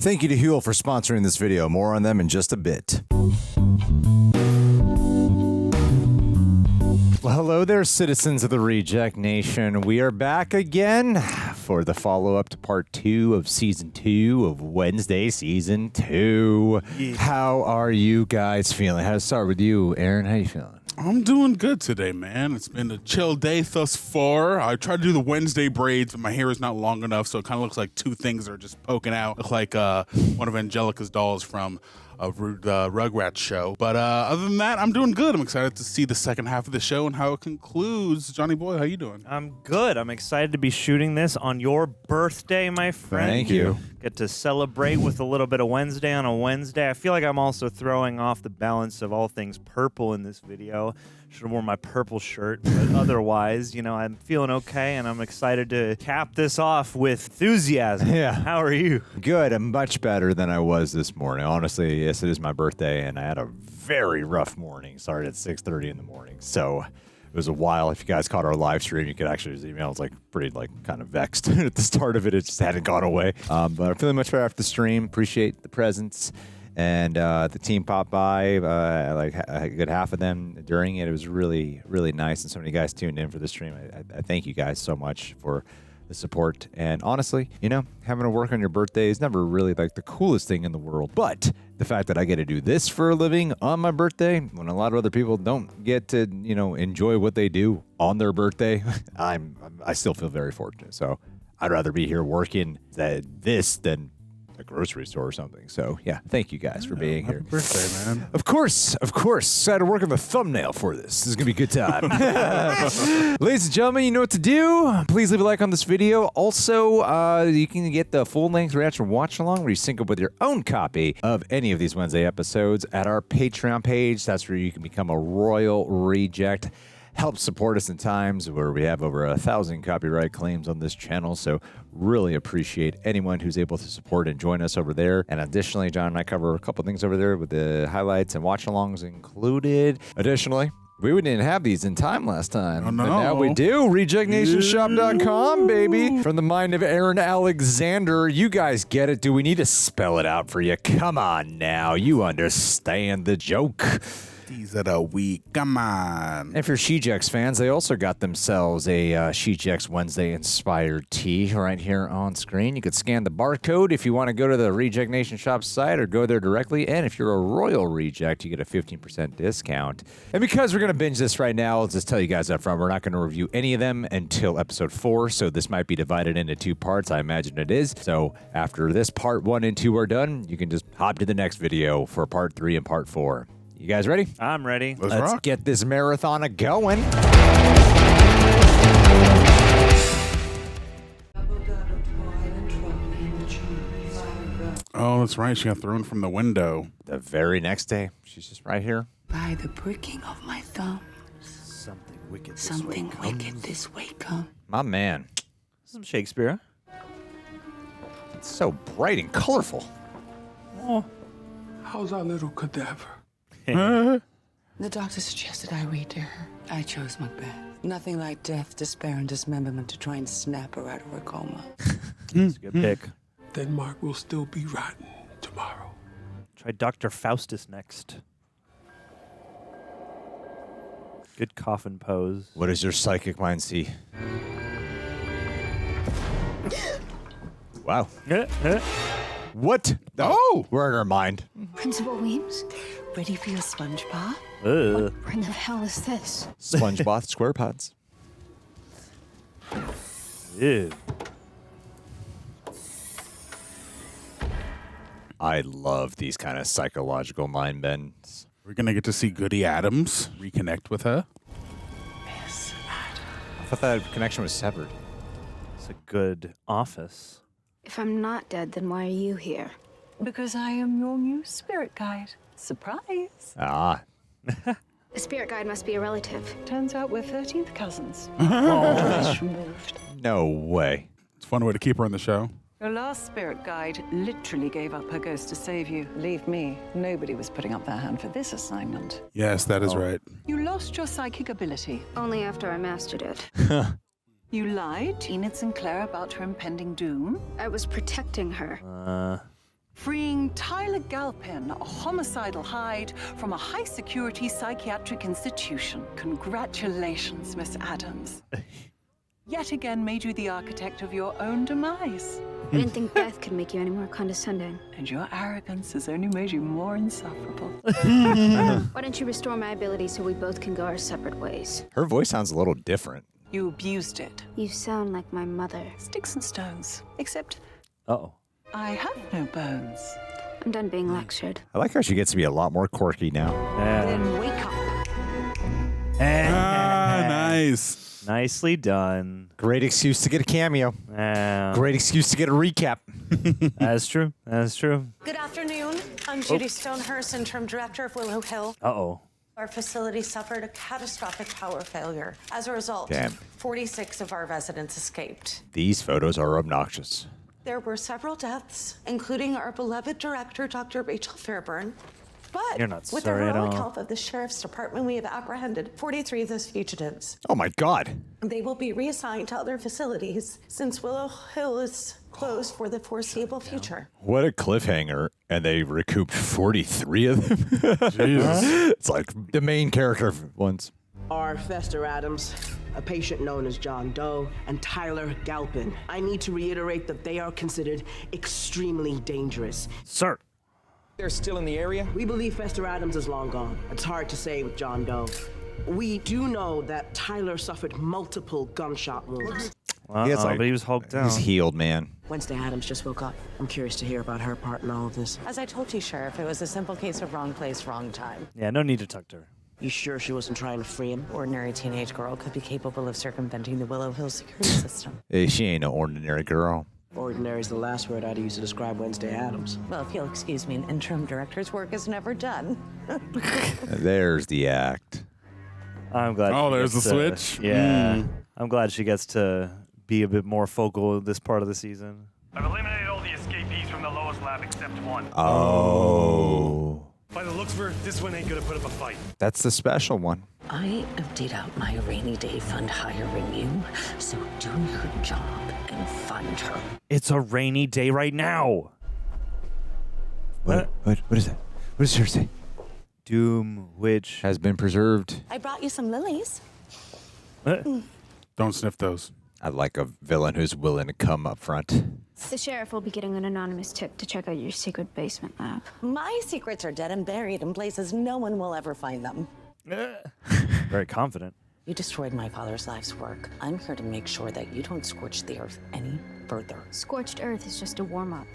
Thank you to Huel for sponsoring this video. More on them in just a bit. Well, hello there, citizens of the Reject Nation. We are back again for the follow-up to part 2 of season 2 of Wednesday season 2. Yeah. How are you guys feeling? How to start with you, Aaron? How are you feeling? I'm doing good today, man. It's been a chill day thus far. I tried to do the Wednesday braids, but my hair is not long enough, so it kind of looks like two things are just poking out. Look like one of Angelica's dolls from the Rugrats show. But other than that, I'm doing good. I'm excited to see the second half of the show and how it concludes. Johnny boy, how you doing? I'm good. I'm excited to be shooting this on your birthday, my friend. Thank you. Get to celebrate with a little bit of Wednesday on a Wednesday. I feel like I'm also throwing off the balance of all things purple in this video. Should have worn my purple shirt, but otherwise, you know, I'm feeling okay, and I'm excited to cap this off with enthusiasm. Yeah. How are you? Good. I'm much better than I was this morning. Honestly, yes, it is my birthday, and I had a very rough morning. Started at 6:30 in the morning, so it was a while. If you guys caught our live stream, you could actually see me. I was like pretty kind of vexed at the start of it. It just hadn't gone away. But I'm feeling much better after the stream. Appreciate the presents. And the team popped by, like a good half of them during it. It was really, really nice. And so many guys tuned in for the stream. I thank you guys so much for the support. And honestly, you know, having to work on your birthday is never really like the coolest thing in the world. But the fact that I get to do this for a living on my birthday, when a lot of other people don't get to, you know, enjoy what they do on their birthday, I still feel very fortunate. So I'd rather be here working this than a grocery store or something. So yeah, thank you guys for being here. Happy birthday, man. Of course. I had to work on the thumbnail for this. This is gonna be a good time. Ladies and gentlemen, you know what to do. Please leave a like on this video. Also, you can get the full-length reaction watch along where you sync up with your own copy of any of these Wednesday episodes at our Patreon page. That's where you can become a royal reject. Help support us in times where we have over 1,000 copyright claims on this channel, so really appreciate anyone who's able to support and join us over there. And additionally, John and I cover a couple things over there with the highlights and watch-alongs included. Additionally, we didn't have these in time last time, Oh, no. but now we do. RejectNationShop.com, baby. From the mind of Aaron Alexander. You guys get it. Do we need to spell it out for you? Come on now. You understand the joke. These are the week. Come on. And for She-Jex fans, they also got themselves a She-Jex Wednesday inspired tee right here on screen. You could scan the barcode if you want to go to the Reject Nation Shop site or go there directly. And if you're a Royal Reject, you get a 15% discount. And because we're going to binge this right now, I'll just tell you guys up front, we're not going to review any of them until episode 4. So this might be divided into 2 parts. I imagine it is. So after this part 1 and 2 are done, you can just hop to the next video for part 3 and part 4. You guys ready? I'm ready. Let's get this marathon going. Oh, that's right. She got thrown from the window. The very next day, she's just right here. By the pricking of my thumb, Something wicked this way comes. My man. Some Shakespeare. It's so bright and colorful. Oh. How's our little cadaver? The doctor suggested I read to her. I chose Macbeth. Nothing like death, despair, and dismemberment to try and snap her out of her coma. That's a good pick. Denmark will still be rotten tomorrow. Try Dr. Faustus next. Good coffin pose. What does your psychic mind see? Wow. What? Oh! We're in our mind. Principal Weems, Ready for your sponge bath? Ugh. where in the hell is this? Sponge bath square pods. Ew. I love these kind of psychological mind bends. We're going to get to see Goody Addams reconnect with her. Miss Addams. I thought that connection was severed. It's a good office. If I'm not dead, then why are you here? Because I am your new spirit guide. Surprise. Ah. A spirit guide must be a relative. Turns out we're 13th cousins. Removed. No way. It's a fun way to keep her on the show. Your last spirit guide literally gave up her ghost to save you. Believe me, nobody was putting up their hand for this assignment. Yes, that is right. You lost your psychic ability. Only after I mastered it. You lied to Enid Sinclair about her impending doom. I was protecting her. Galpin, a homicidal hide from a high-security psychiatric institution. Congratulations, Miss Addams. Yet again made you the architect of your own demise. I didn't think death could make you any more condescending. And your arrogance has only made you more insufferable. Why don't you restore my ability so we both can go our separate ways? Her voice sounds a little different. You abused it. You sound like my mother. Sticks and stones. Except Uh-oh. I have no bones. I'm done being lectured. I like how she gets to be a lot more quirky now. Then wake up. Nice. Nicely done. Great excuse to get a cameo. Great excuse to get a recap. That's true. That's true. Good afternoon. I'm Judy Stonehurst, interim director of Willow Hill. Uh-oh. Our facility suffered a catastrophic power failure. As a result, Damn. 46 of our residents escaped. These photos are obnoxious. There were several deaths, including our beloved director, Dr. Rachel Fairburn. But You're not with sorry the at heroic all. help of the sheriff's department, we have apprehended 43 of those fugitives. Oh my God. They will be reassigned to other facilities since Willow Hill is closed for the foreseeable future. What a cliffhanger. And they recouped 43 of them. Jesus. It's like the main character ones. Are Fester Addams, a patient known as John Doe, and Tyler Galpin. I need to reiterate that they are considered extremely dangerous. Sir. They're still in the area? We believe Fester Addams is long gone. It's hard to say with John Doe. We do know that Tyler suffered multiple gunshot wounds. But he was hulked down. He's healed, man. Wednesday Addams just woke up. I'm curious to hear about her part in all of this. As I told you, Sheriff, it was a simple case of wrong place, wrong time. Yeah, no need to talk to her. You sure she wasn't trying to free him? Ordinary teenage girl could be capable of circumventing the Willow Hill security system. Hey, she ain't no ordinary girl. Ordinary is the last word I'd use to describe Wednesday Addams. Well, if you'll excuse me, an interim director's work is never done. There's the act. I'm glad. Oh, she there's gets the to- switch? Yeah. I'm glad she gets to be a bit more focal this part of the season. I've eliminated all the escapees from the lowest lab except one. Oh. By the looks for it, this one ain't gonna put up a fight. That's the special one. I emptied out my rainy day fund hiring you, so do your job and find her. It's a rainy day right now. What is that? What does her say? Doom, which has been preserved. I brought you some lilies. Don't sniff those. I like a villain who's willing to come up front. The sheriff will be getting an anonymous tip to check out your secret basement lab. My secrets are dead and buried in places no one will ever find them. Very confident. You destroyed my father's life's work. I'm here to make sure that you don't scorch the earth any further. Scorched earth is just a warm-up.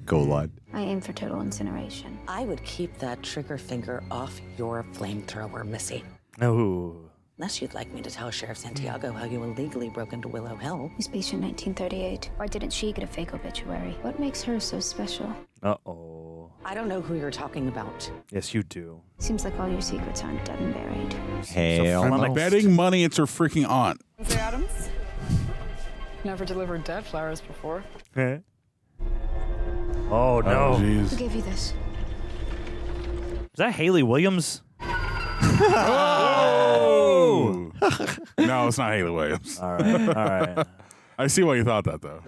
Go on. I aim for total incineration. I would keep that trigger finger off your flamethrower, Missy. No. Unless you'd like me to tell Sheriff Santiago how you illegally broke into Willow Hill. He's patient 1938. Or didn't she get a fake obituary? What makes her so special? Uh-oh. I don't know who you're talking about. Yes, you do. Seems like all your secrets aren't dead and buried. Hell I'm no. betting money it's her freaking aunt. Wednesday Addams? Never delivered dead flowers before. Oh, no. jeez. Who gave you this? Is that Haley Williams? Oh! No, it's not Haley Williams. All right. I see why you thought that, though.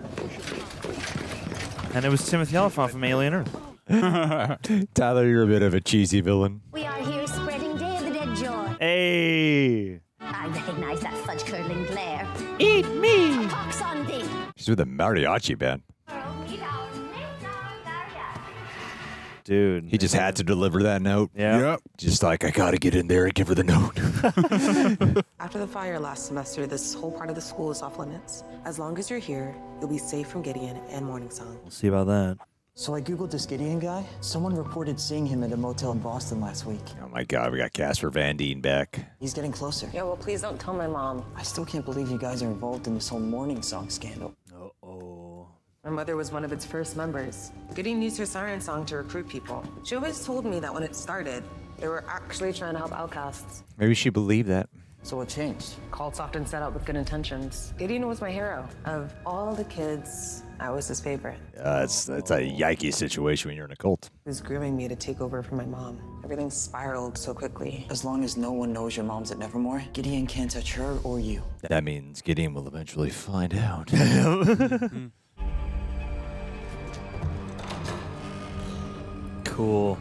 And it was Timothy Oliphant from Alien Earth. Tyler, you're a bit of a cheesy villain. We are here spreading Day of the Dead joy. Hey. I recognize that fudge-curdling glare. Eat me. A pox on thee. She's with the mariachi band. Dude. He just had to deliver that note. Yeah. Yep. Just like, I gotta get in there and give her the note. After the fire last semester, this whole part of the school is off limits. As long as you're here, you'll be safe from Gideon and Morning Song. We'll see about that. So I Googled this Gideon guy. Someone reported seeing him at a motel in Boston last week. Oh my God, we got Casper Van Dien back. He's getting closer. Yeah, well, please don't tell my mom. I still can't believe you guys are involved in this whole Morning Song scandal. Uh-oh. My mother was one of its first members. Gideon used her siren song to recruit people. She always told me that when it started, they were actually trying to help outcasts. Maybe she believed that. So what changed? Cults often set out with good intentions. Gideon was my hero. Of all the kids, I was his favorite. It's a yikey situation when you're in a cult. He was grooming me to take over for my mom. Everything spiraled so quickly. As long as no one knows your mom's at Nevermore, Gideon can't touch her or you. That means Gideon will eventually find out. cool.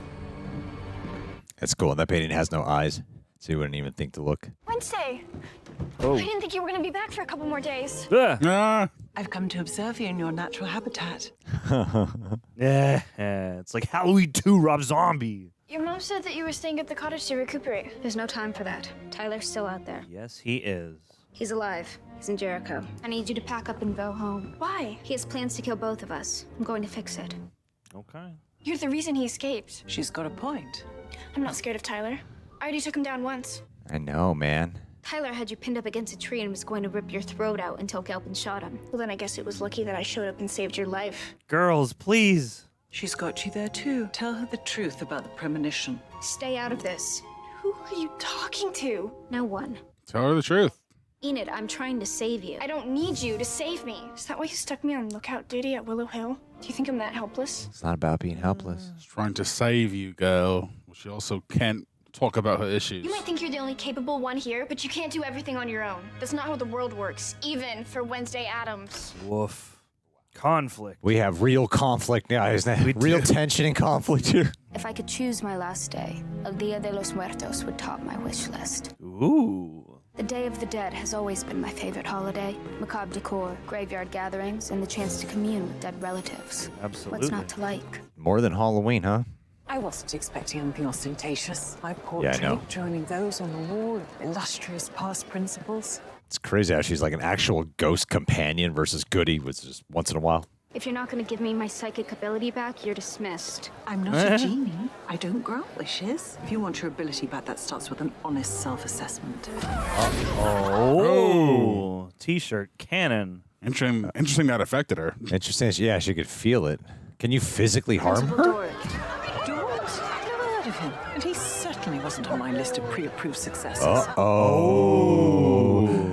That's cool. And that painting has no eyes, so you wouldn't even think to look. Wednesday. Oh. I didn't think you were going to be back for a couple more days. I've come to observe you in your natural habitat. Yeah, it's like Halloween 2 Rob Zombie. Your mom said that you were staying at the cottage to recuperate. There's no time for that. Tyler's still out there. Yes, he is. He's alive. He's in Jericho. I need you to pack up and go home. Why? He has plans to kill both of us. I'm going to fix it. Okay. You're the reason he escaped. She's got a point. I'm not scared of Tyler. I already took him down once. I know, man. Tyler had you pinned up against a tree and was going to rip your throat out until Galpin shot him. Well, then I guess it was lucky that I showed up and saved your life. Girls, please. She's got you there too. Tell her the truth about the premonition. Stay out of this. Who are you talking to? No one. Tell her the truth. Enid, I'm trying to save you. I don't need you to save me. Is that why you stuck me on lookout duty at Willow Hill? Do you think I'm that helpless? It's not about being helpless. She's trying to save you, girl. She also can't talk about her issues. You might think you're the only capable one here, but you can't do everything on your own. That's not how the world works, even for Wednesday Addams. Woof. Conflict. We have real conflict now, isn't it? Real tension and conflict here. If I could choose my last day, El Dia de los Muertos would top my wish list. Ooh. The Day of the Dead has always been my favorite holiday. Macabre decor, graveyard gatherings, and the chance to commune with dead relatives. Absolutely. What's not to like? More than Halloween, huh? I wasn't expecting anything ostentatious. My Yeah, I portrait know. joining those on the wall of illustrious past principles. It's crazy how she's like an actual ghost companion versus Goody, was just once in a while. If you're not going to give me my psychic ability back, you're dismissed. I'm not a genie. I don't grant wishes. If you want your ability back, that starts with an honest self-assessment. Oh. T-shirt cannon. Interesting that affected her. Interesting. Yeah, she could feel it. Can you physically harm her? Dort? I've never heard of him. And he certainly wasn't on my list of pre-approved successors. Oh.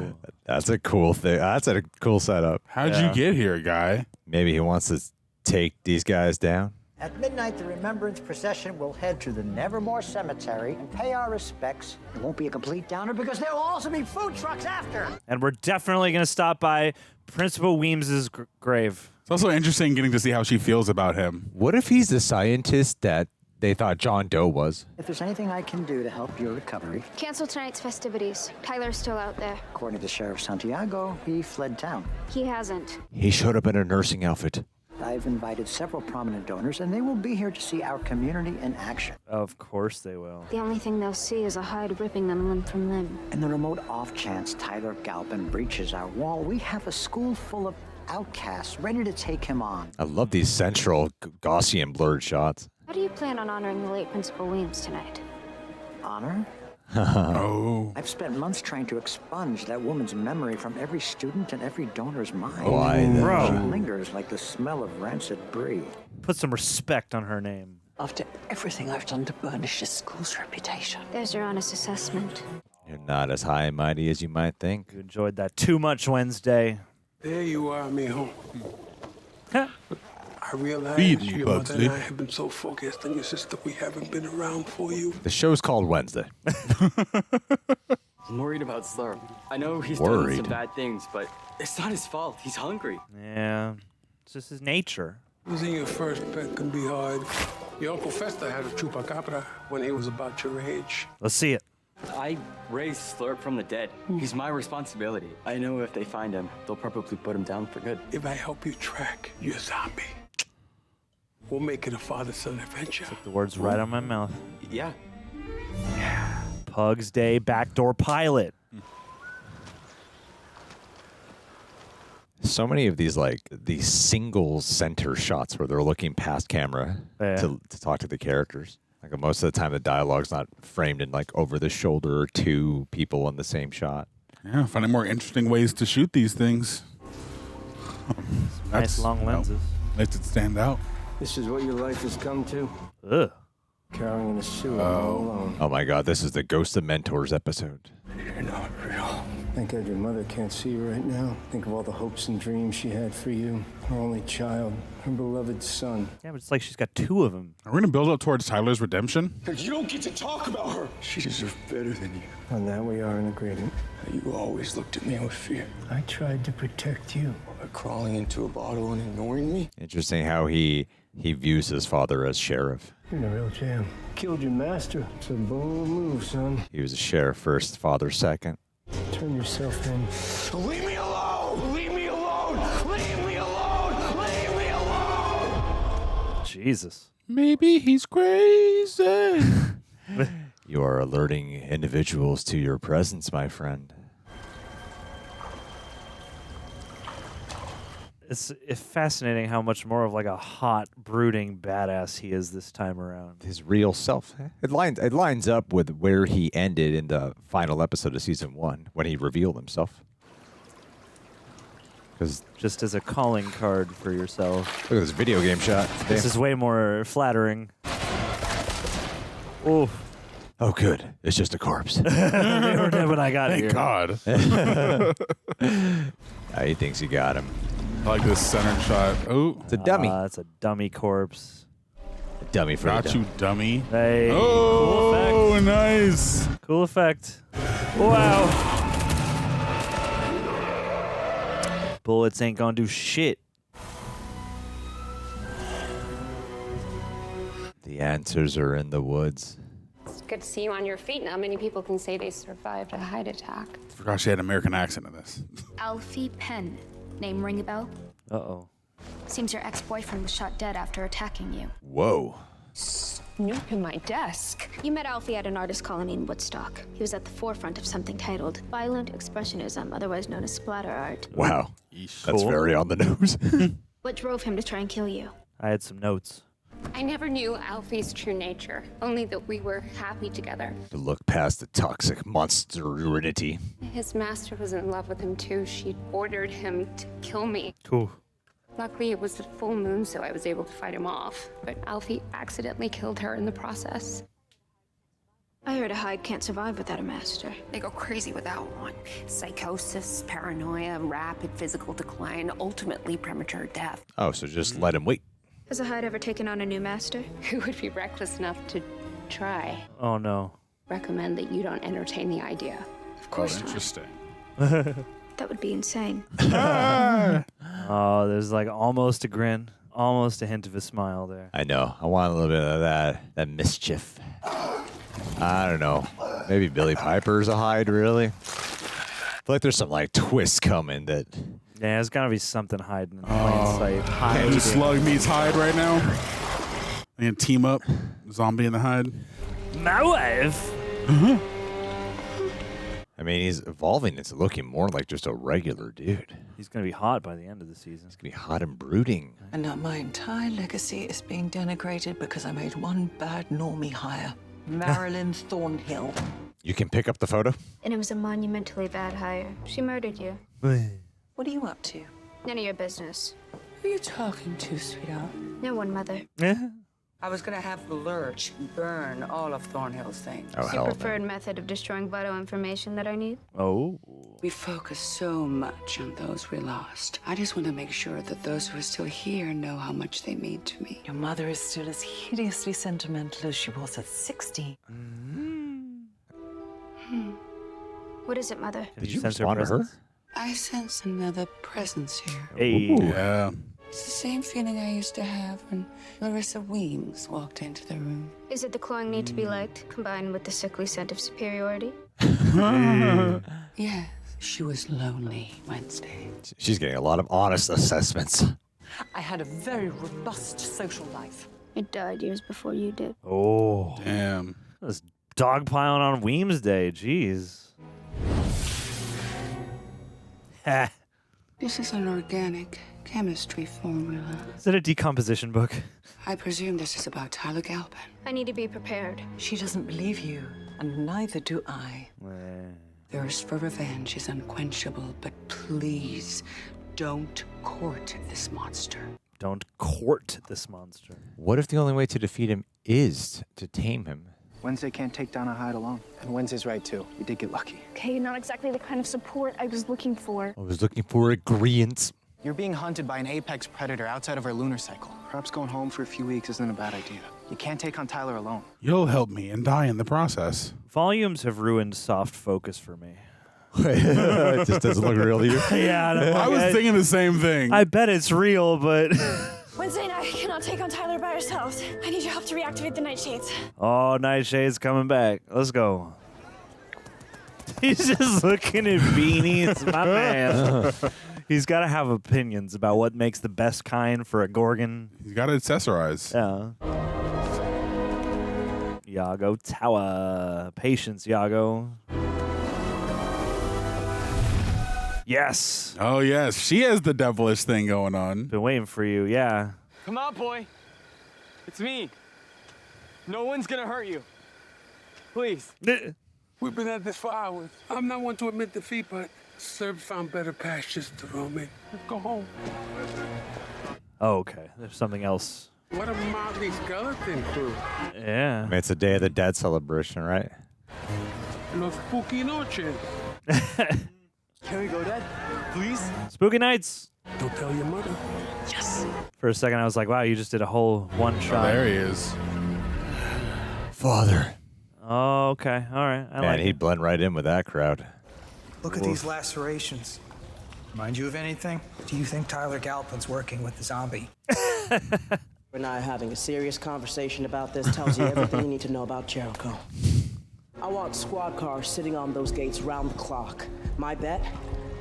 That's a cool thing. That's a cool setup. How'd you get here, guy? Maybe he wants to take these guys down. At midnight, the Remembrance Procession will head to the Nevermore Cemetery and pay our respects. It won't be a complete downer because there will also be food trucks after. And we're definitely going to stop by Principal Weems' grave. It's also interesting getting to see how she feels about him. What if he's the scientist that they thought John Doe was? If there's anything I can do to help your recovery. Cancel tonight's festivities. Tyler's still out there. According to Sheriff Santiago, he fled town. He hasn't. He showed up in a nursing outfit. I've invited several prominent donors, and they will be here to see our community in action. Of course they will. The only thing they'll see is a hide ripping them limb from limb. In the remote off chance Tyler Galpin breaches our wall, we have a school full of outcasts ready to take him on. I love these central Gaussian blurred shots. How do you plan on honoring the late Principal Weems tonight? Honor? Oh. I've spent months trying to expunge that woman's memory from every student and every donor's mind. Why, then? Bro. She lingers like the smell of rancid brie. Put some respect on her name. After everything I've done to burnish this school's reputation. There's your honest assessment. You're not as high and mighty as you might think. You enjoyed that too much Wednesday. There you are, mijo. I realize Feed me, your mother and Pugsley. I have been so focused on your sister, we haven't been around for you. The show's called Wednesday. I'm worried about Slurp. I know he's done Worried? some bad things, but it's not his fault. He's hungry. Yeah. It's just his nature. Losing your first pet can be hard. Your Uncle Fester had a chupacabra when he was about your age. Let's see it. I raised Slurp from the dead. He's my responsibility. I know if they find him, they'll probably put him down for good. If I help you track your zombie, we'll make it a father-son adventure. The words right on my mouth. Yeah. Pugs Day backdoor pilot. So many of these, like, these single center shots where they're looking past camera to talk to the characters. Like, most of the time, the dialogue's not framed in, like, over the shoulder or two people in the same shot. Yeah, finding more interesting ways to shoot these things. Nice long lenses. Makes it stand out. This is what your life has come to? Ugh. Carrying a sewer all alone. Oh my God, this is the Ghost of Mentors episode. You're not real. Thank God your mother can't see you right now. Think of all the hopes and dreams she had for you. Her only child, her beloved son. Yeah, but it's like she's got two of them. Are we going to build up towards Tyler's redemption? You don't get to talk about her. She deserves better than you. On that we are in agreement. You always looked at me with fear. I tried to protect you. By crawling into a bottle and ignoring me. Interesting how he views his father as sheriff. You're in a real jam. Killed your master. It's a bold move, son. He was a sheriff first, father second. Turn yourself in. Leave me alone! Leave me alone! Leave me alone! Leave me alone! Jesus. Maybe he's crazy. You are alerting individuals to your presence, my friend. It's fascinating how much more of like a hot, brooding badass he is this time around. His real self. It lines up with where he ended in the final episode of season 1 when he revealed himself. Because just as a calling card for yourself. Look at this video game shot. This is way more flattering. Oh. Oh, good. It's just a corpse. They were dead when I got here. Thank God. He thinks he got him. I like this center shot. Oh, it's a dummy. It's a dummy corpse. A dummy for Got the you, dummy. Hey. Oh, cool effect. Nice. Cool effect. Wow. Bullets ain't gonna do shit. The answers are in the woods. It's good to see you on your feet. Not many people can say they survived a hide attack. Forgot she had an American accent in this. Alfie Penn. Name ring a bell? Uh-oh. Seems your ex-boyfriend was shot dead after attacking you. Whoa. Snoop in my desk. You met Alfie at an artist colony in Woodstock. He was at the forefront of something titled Violent Expressionism, otherwise known as splatter art. Wow. That's very on the nose. What drove him to try and kill you? I had some notes. I never knew Alfie's true nature, only that we were happy together. To look past the toxic monsterinity. His master was in love with him too. She'd ordered him to kill me. Cool. Luckily, it was the full moon, so I was able to fight him off. But Alfie accidentally killed her in the process. I heard a hide can't survive without a master. They go crazy without one. Psychosis, paranoia, rapid physical decline, ultimately premature death. Oh, so just let him wait. Has a hide ever taken on a new master? Who would be reckless enough to try? Oh, no. Recommend that you don't entertain the idea. Of course not. Interesting. That would be insane. Oh, there's like almost a grin. Almost a hint of a smile there. I know. I want a little bit of that mischief. I don't know. Maybe Billy Piper's a hide, really? I feel like there's some like twist coming that... Yeah, there's gotta be something hiding in plain sight. Can't just slug meets hide right now. And team up. Zombie and the hide. My wife. I mean, he's evolving into looking more like just a regular dude. He's gonna be hot by the end of the season. He's gonna be hot and brooding. And now my entire legacy is being denigrated because I made one bad normie hire. Marilyn Thornhill. You can pick up the photo? And it was a monumentally bad hire. She murdered you. What are you up to? None of your business. Who are you talking to, sweetheart? No one, Mother. I was gonna have Lurch burn all of Thornhill's things. Oh, It's your preferred method of destroying vital information that I need? Oh. We focus so much on those we lost. I just want to make sure that those who are still here know how much they mean to me. Your mother is still as hideously sentimental as she was at 60. What is it, Mother? Did you respond to her? I sense another presence here. Hey. Yeah. It's the same feeling I used to have when Larissa Weems walked into the room. Is it the clawing need to be liked, combined with the sickly scent of superiority? Yes, she was lonely Wednesday. She's getting a lot of honest assessments. I had a very robust social life. It died years before you did. Oh. Damn. This dogpiling on Weems Day. Jeez. Ha. This is an organic chemistry formula. Is it a decomposition book? I presume this is about Tyler Galpin. I need to be prepared. She doesn't believe you, and neither do I. Thirst for revenge is unquenchable, but please don't court this monster. Don't court this monster. What if the only way to defeat him is to tame him? Wednesday can't take down a hide alone. And Wednesday's right, too. You did get lucky. Okay, not exactly the kind of support I was looking for. I was looking for agreeance. You're being hunted by an apex predator outside of our lunar cycle. Perhaps going home for a few weeks isn't a bad idea. You can't take on Tyler alone. You'll help me and die in the process. Volumes have ruined soft focus for me. It just doesn't look real to you? Yeah. I was thinking the same thing. I bet it's real, but... Wednesday night, I cannot cannot take on Tyler by ourselves. I need your help to reactivate the Nightshades. Oh, Nightshade's coming back. Let's go. He's just looking at beanies, my man. He's got to have opinions about what makes the best kind for a Gorgon. He's got to accessorize. Yeah. Iago Tower. Patience, Iago. Yes. Oh, yes. She has the devilish thing going on. Been waiting for you, yeah. Come on, boy. It's me. No one's gonna hurt you. Please. We've been at this for hours. I'm not one to admit defeat, but Serb found better pastures to roam in. Let's go home. Oh, okay. There's something else. What a motley skeleton crew. Yeah. I mean, it's a Day of the Dead celebration, right? Los spooky noches. Can we go, Dad? Please? Spooky Nights. Don't tell your mother. Yes. For a second, I was like, wow, you just did a whole one shot. There he is. Father. Oh, okay. All right. I Man, like he'd it. blend right in with that crowd. Look at these lacerations. Remind you of anything? Do you think Tyler Galpin's working with the zombie? We're not having a serious conversation about this. Tells you everything you need to know about Jericho. I want squad cars sitting on those gates round the clock. My bet,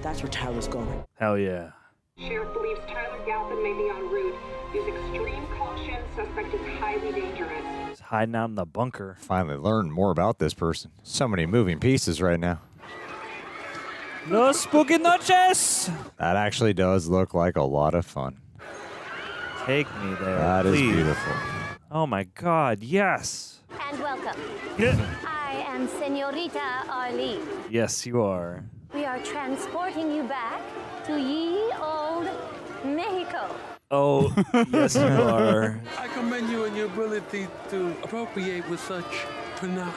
that's where Tyler's going. Hell yeah. Sheriff believes Tyler Galpin may be en route. Use extreme caution. Suspect is highly dangerous. He's hiding out in the bunker. Finally learned more about this person. So many moving pieces right now. Los Spooky Noches! That actually does look like a lot of fun. Take me there, That is please. beautiful. Oh my God, yes. And welcome. I am Senorita Arlene. Yes, you are. We are transporting you back to ye old Mexico. Oh, yes, you are. I commend you on your ability to appropriate with such panache.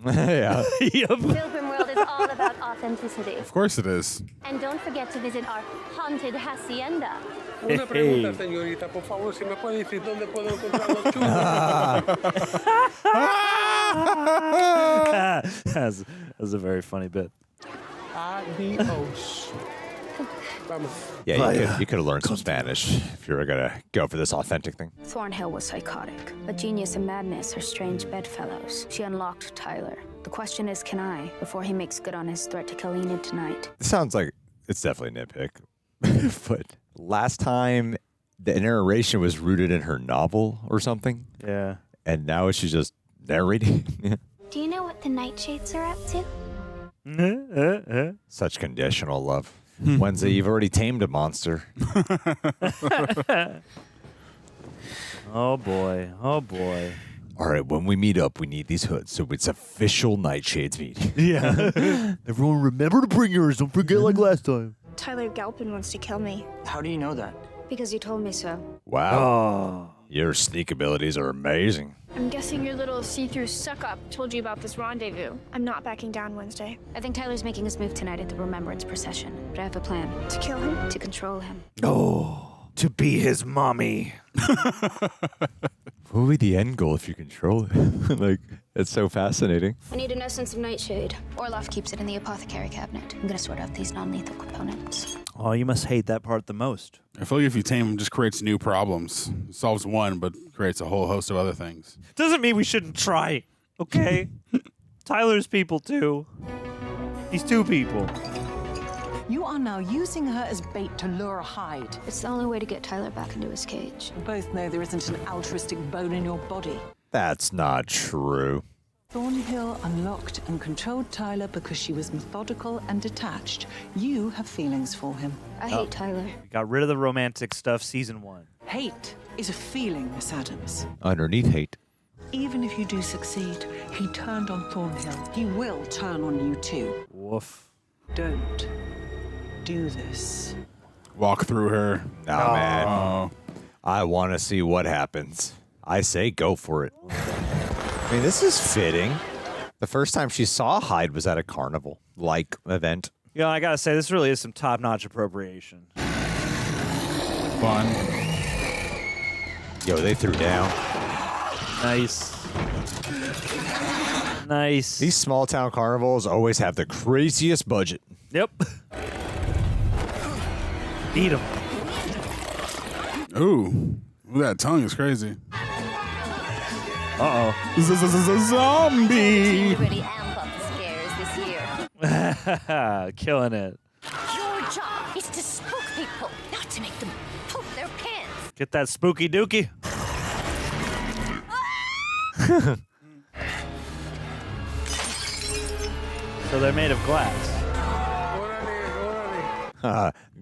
Yeah. Yep. Pilgrim World is all about authenticity. Of course it is. And don't forget to visit our haunted hacienda. Una pregunta, señorita, por favor, si me puede decir dónde puedo encontrar los churros. That's a very funny bit. Adios. Yeah, you could have learned some Spanish if you were going to go for this authentic thing. Thornhill was psychotic, but genius and madness are strange bedfellows. She unlocked Tyler. The question is, can I, before he makes good on his threat to kill Enid tonight? It sounds like it's definitely a nitpick. But last time, the narration was rooted in her novel or something. Yeah. And now she's just narrating. Do you know what the Nightshades are up to? Such conditional love. Wednesday, you've already tamed a monster. Oh boy. Oh boy. All right, when we meet up, we need these hoods, so it's official Nightshades meeting. Yeah. Everyone remember to bring yours. Don't forget like last time. Tyler Galpin wants to kill me. How do you know that? Because you told me so. Wow. Oh. Your sneak abilities are amazing. I'm guessing your little see-through suck-up told you about this rendezvous. I'm not backing down Wednesday. I think Tyler's making his move tonight at the Remembrance procession, but I have a plan. To kill him? To control him. Oh, to be his mommy. What would be the end goal if you control it? Like, it's so fascinating. I need an essence of Nightshade. Orloff keeps it in the apothecary cabinet. I'm gonna sort out these non-lethal components. Oh, you must hate that part the most. I feel like if you tame him, it just creates new problems. It solves one, but creates a whole host of other things. Doesn't mean we shouldn't try, okay? Tyler's people too. He's two people. You are now using her as bait to lure Hyde. It's the only way to get Tyler back into his cage. We both know there isn't an altruistic bone in your body. That's not true. Thornhill unlocked and controlled Tyler because she was methodical and detached. You have feelings for him. I hate Tyler. We got rid of the romantic stuff, season 1. Hate is a feeling, Miss Addams. Underneath hate. Even if you do succeed, he turned on Thornhill. He will turn on you too. Woof. Don't do this. Walk through her. Nah, man. I want to see what happens. I say go for it. I mean, this is fitting. The first time she saw Hyde was at a carnival-like event. You know, I gotta say, this really is some top-notch appropriation. Fun. Yo, they threw down. Nice. Nice. These small-town carnivals always have the craziest budget. Yep. Eat him. Ooh. Ooh, that tongue is crazy. Uh-oh. Zombie. Really amp up the scares this year. Killing it. Your job is to spook people, not to make them poop their pants. Get that spooky dookie. So they're made of glass.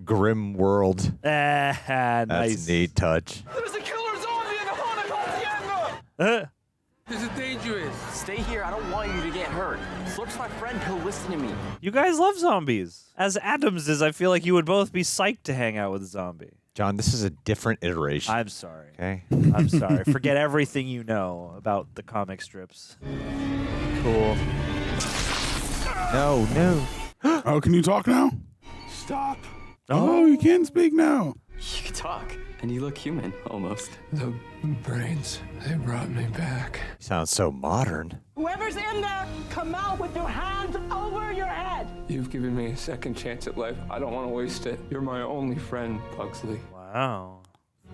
Grim world. Nice. That's a neat touch. There's a killer zombie in the haunted hacienda! This is dangerous. Stay here. I don't want you to get hurt. Slurp's my friend. He'll listen to me. You guys love zombies. As Addams is, I feel like you would both be psyched to hang out with a zombie. John, this is a different iteration. I'm sorry. Okay. I'm sorry. Forget everything you know about the comic strips. Cool. No. Oh, can you talk now? Stop. Oh, you can speak now. You can talk, and you look human, almost. The brains, they brought me back. Sounds so modern. Whoever's in there, come out with your hands over your head. You've given me a second chance at life. I don't want to waste it. You're my only friend, Pugsley. Wow.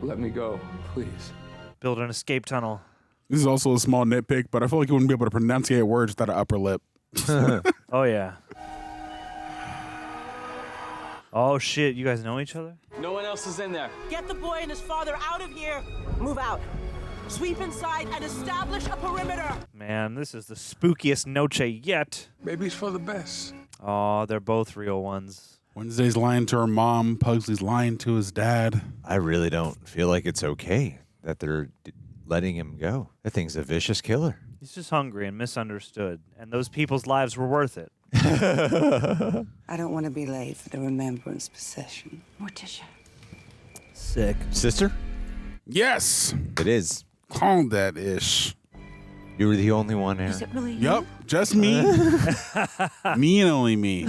Let me go, please. Build an escape tunnel. This is also a small nitpick, but I feel like you wouldn't be able to pronunciate words without an upper lip. Oh, yeah. Oh, shit. You guys know each other? No one else is in there. Get the boy and his father out of here. Move out. Sweep inside and establish a perimeter. Man, this is the spookiest noche yet. Maybe it's for the best. Oh, they're both real ones. Wednesday's lying to her mom. Pugsley's lying to his dad. I really don't feel like it's okay that they're letting him go. That thing's a vicious killer. He's just hungry and misunderstood, and those people's lives were worth it. I don't want to be late for the remembrance procession. Morticia. Sick. Sister? Yes. It is. Call that ish. You were the only one, Aaron. Is it really Yep, just me. Me and only me.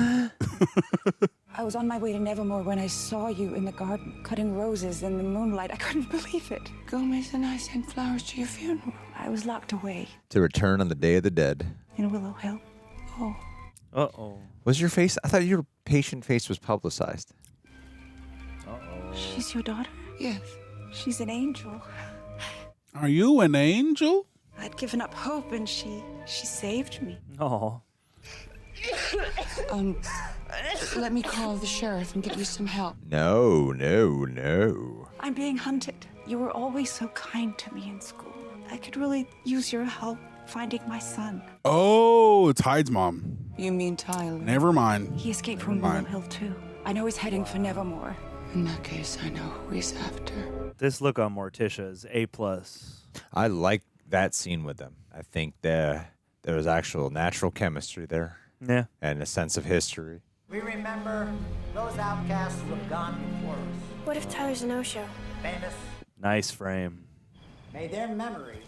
I was on my way to Nevermore when I saw you in the garden, cutting roses in the moonlight. I couldn't believe it. Gomez and I sent flowers to your funeral. I was locked away To return on the Day of the Dead. in Willow Hill. Oh. Uh-oh. Was your face? I thought your patient face was publicized. Uh-oh. She's your daughter? Yes. She's an angel. Are you an angel? I'd given up hope and she saved me. Oh. Let me call the sheriff and get you some help. No. I'm being hunted. You were always so kind to me in school. I could really use your help finding my son. Oh, it's Hyde's mom. You mean Tyler? Never mind. He escaped from Willow Hill too. I know he's heading for Nevermore. In that case, I know who he's after. This look on Morticia is A+. I like that scene with them. I think there was actual natural chemistry there. Yeah. And a sense of history. We remember those outcasts who have gone before us. What if Tyler's a no-show? Famous. Nice frame. May their memory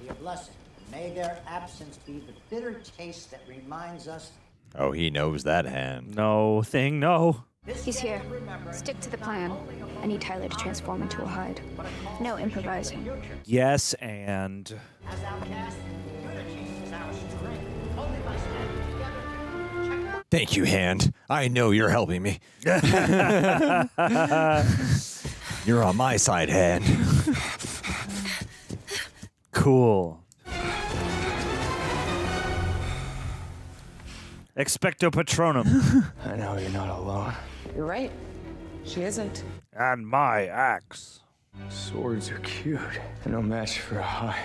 be a blessing. May their absence be the bitter taste that reminds us. Oh, he knows that hand. No. He's here. Stick to the plan. I need Tyler to transform into a Hyde. No improvising. Yes, and... As outcasts, unity is our strength. Only by standing together. Thank you, hand. I know you're helping me. You're on my side, hand. Cool. Expecto Patronum. I know you're not alone. You're right. She isn't. And my axe. Swords are cute. No match for a high.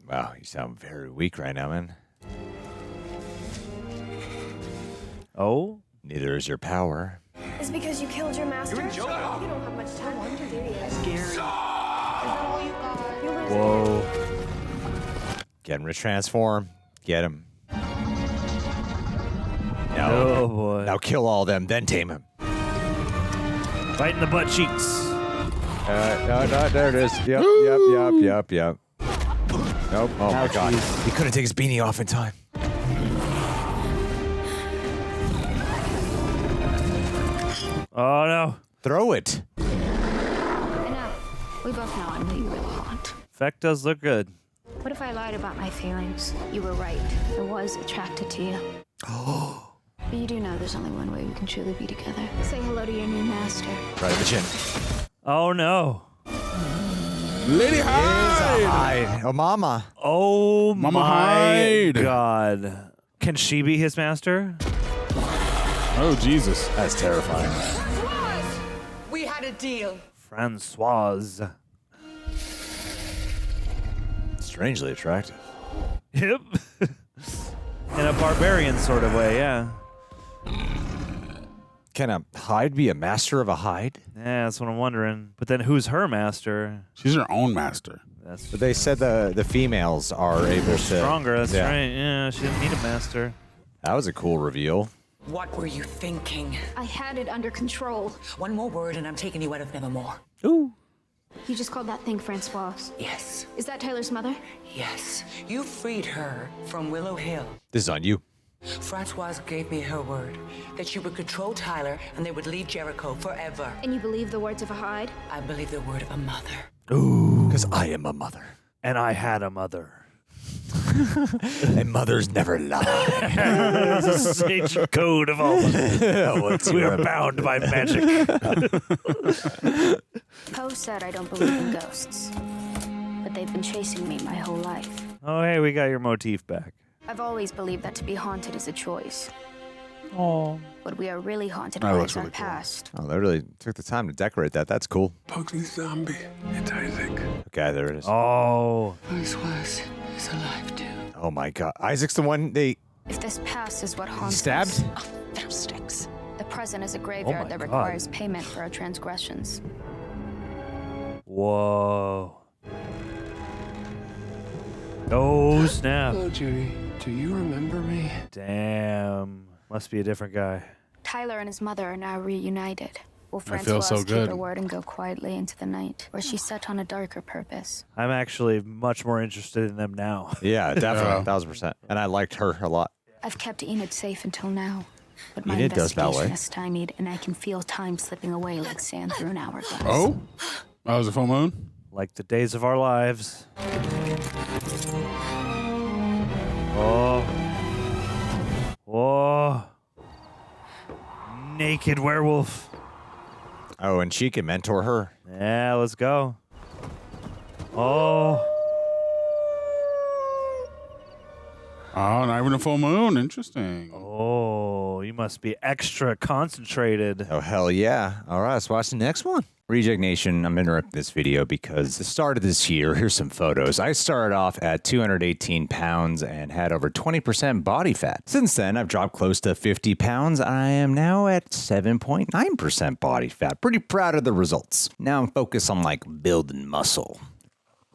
Wow, you sound very weak right now, man. Oh? Neither is your power. Is it because you killed your master? You're in jail. You don't have much time on your duty. Scary. Is that all you got? You lose. Whoa. Get him to transform. Get him. Now, Oh, boy. now kill all them, then tame him. Right in the butt cheeks. No, there it is. Yep. Nope. Oh, my God. He couldn't take his beanie off in time. Oh, no. Throw it. Enough. We both know I'm who you really want. Effect does look good. What if I lied about my feelings? You were right. I was attracted to you. But you do know there's only one way we can truly be together. Say hello to your new master. Right in the chin. Oh, no. Lady Is a Hyde. Hyde. Oh, Mama. Oh Mama my Hyde. God. Can she be his master? Oh, Jesus. That's terrifying. We had a deal. Francoise. Strangely attractive. Yep. In a barbarian sort of way, yeah. Can a Hyde be a master of a Hyde? Yeah, that's what I'm wondering. But then who's her master? She's her own master. But they said the females are able to... Stronger, that's Yeah. right. Yeah, she didn't need a master. That was a cool reveal. What were you thinking? I had it under control. One more word and I'm taking you out of Nevermore. Ooh. You just called that thing Francoise. Yes. Is that Tyler's mother? Yes. You freed her from Willow Hill. This is on you. Francoise gave me her word that she would control Tyler and they would leave Jericho forever. And you believe the words of a Hyde? I believe the word of a mother. Ooh. Because I am a mother. And I had a mother. And mothers never lie. It's a sacred code of all. We are bound by magic. Poe said I don't believe in ghosts, but they've been chasing me my whole life. Oh, hey, we got your motif back. I've always believed that to be haunted is a choice. Oh. What we are really haunted That by looks is our really cool. past. Oh, they really took the time to decorate that. That's cool. Ugly zombie. It's Isaac. Okay, there it is. Oh. Francoise is alive too. Oh my God. Isaac's the one they If this past is what haunts stabbed? us, fiddlesticks. The present is a graveyard my that God. requires payment for our transgressions. Whoa. Oh, snap. Hello, Judy. Do you remember me? Damn. Must be a different guy. Tyler and his mother are now reunited. Will I feel Francoise so keep good. her word and go quietly into the night, or is she set on a darker purpose? I'm actually much more interested in them now. Yeah, definitely. Yeah. 1000%. And I liked her a lot. I've kept Enid safe until now, but my Enid does investigation ballet. is stymied, and I can feel time slipping away like sand through an hourglass. Oh? That was a full moon? Like the days of our lives. Oh. Whoa. Naked werewolf. Oh, and she can mentor her. Yeah, let's go. Oh. Oh, not even a full moon. Interesting. Oh, you must be extra concentrated. Oh, hell yeah. All right, let's watch the next one. Reject Nation, I'm interrupting this video because the start of this year, here's some photos. I started off at 218 pounds and had over 20% body fat. Since then, I've dropped close to 50 pounds. I am now at 7.9% body fat. Pretty proud of the results. Now I'm focused on like building muscle.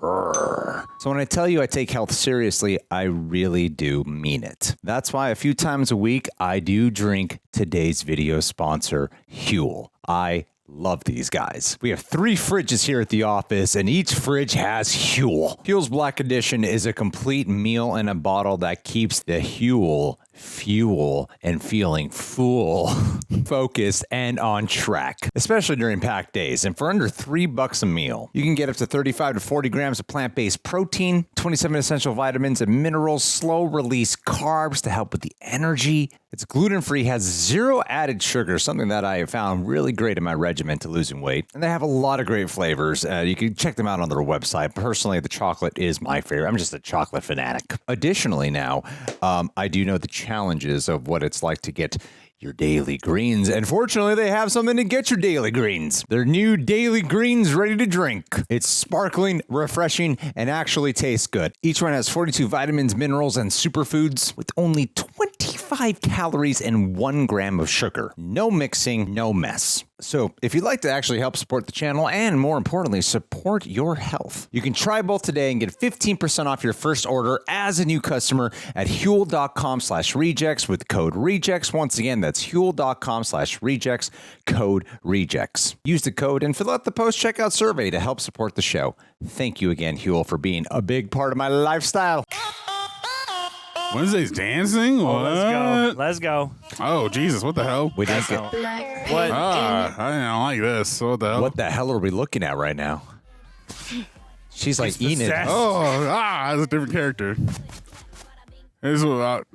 So when I tell you I take health seriously, I really do mean it. That's why a few times a week, I do drink today's video sponsor, Huel. I love these guys. We have 3 fridges here at the office, and each fridge has Huel. Huel's Black Edition is a complete meal in a bottle that keeps the Huel fuel and feeling full, focused, and on track, especially during packed days. And for under $3 a meal, you can get up to 35 to 40 grams of plant-based protein, 27 essential vitamins and minerals, slow-release carbs to help with the energy. It's gluten-free, has 0 added sugar, something that I have found really great in my regimen to losing weight. And they have a lot of great flavors. You can check them out on their website. Personally, the chocolate is my favorite. I'm just a chocolate fanatic. Additionally now, I do know the challenges of what it's like to get your daily greens. And fortunately, they have something to get your daily greens. Their new daily greens ready to drink. It's sparkling, refreshing, and actually tastes good. Each one has 42 vitamins, minerals, and superfoods with only 25 calories and 1 gram of sugar. No mixing, no mess. So if you'd like to actually help support the channel and more importantly, support your health, you can try both today and get 15% off your first order as a new customer at Huel.com/rejects with code rejects. Once again, that's Huel.com/rejects, code rejects. Use the code and fill out the post-checkout survey to help support the show. Thank you again, Huel, for being a big part of my lifestyle. Wednesday's dancing? Oh, What? let's go. Oh, Jesus, what the hell? We didn't get... What? I don't like this. What the hell? What the hell are we looking at right now? She's like Enid. That's a different character. This is about...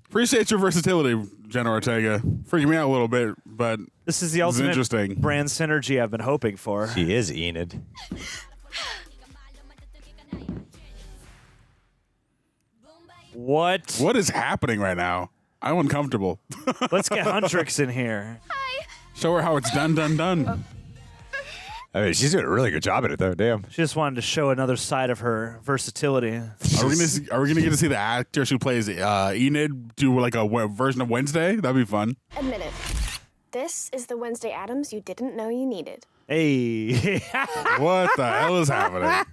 Appreciate your versatility, Jenna Ortega. Freaking me out a little bit, but This is the ultimate interesting. brand synergy I've been hoping for. She is Enid. What? What is happening right now? I'm uncomfortable. Let's get Huntrix in here. Show her how it's done. I mean, she's doing a really good job at it, though. Damn. She just wanted to show another side of her versatility. Are we gonna get to see the actress who plays Enid do like a version of Wednesday? That'd be fun. Admit it. This is the Wednesday Addams you didn't know you needed. Hey. What the hell is happening?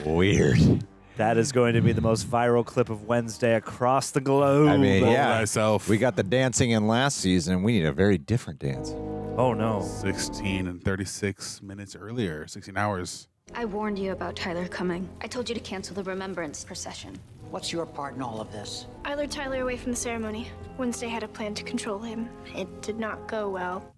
Weird. That is going to be the most viral clip of Wednesday across the globe. I mean, yeah. Myself. We got the dancing in last season. We need a very different dance. Oh, no. 16 and 36 minutes earlier. 16 hours. I warned you about Tyler coming. I told you to cancel the remembrance procession. What's your part in all of this? I lured Tyler away from the ceremony. Wednesday had a plan to control him. It did not go well.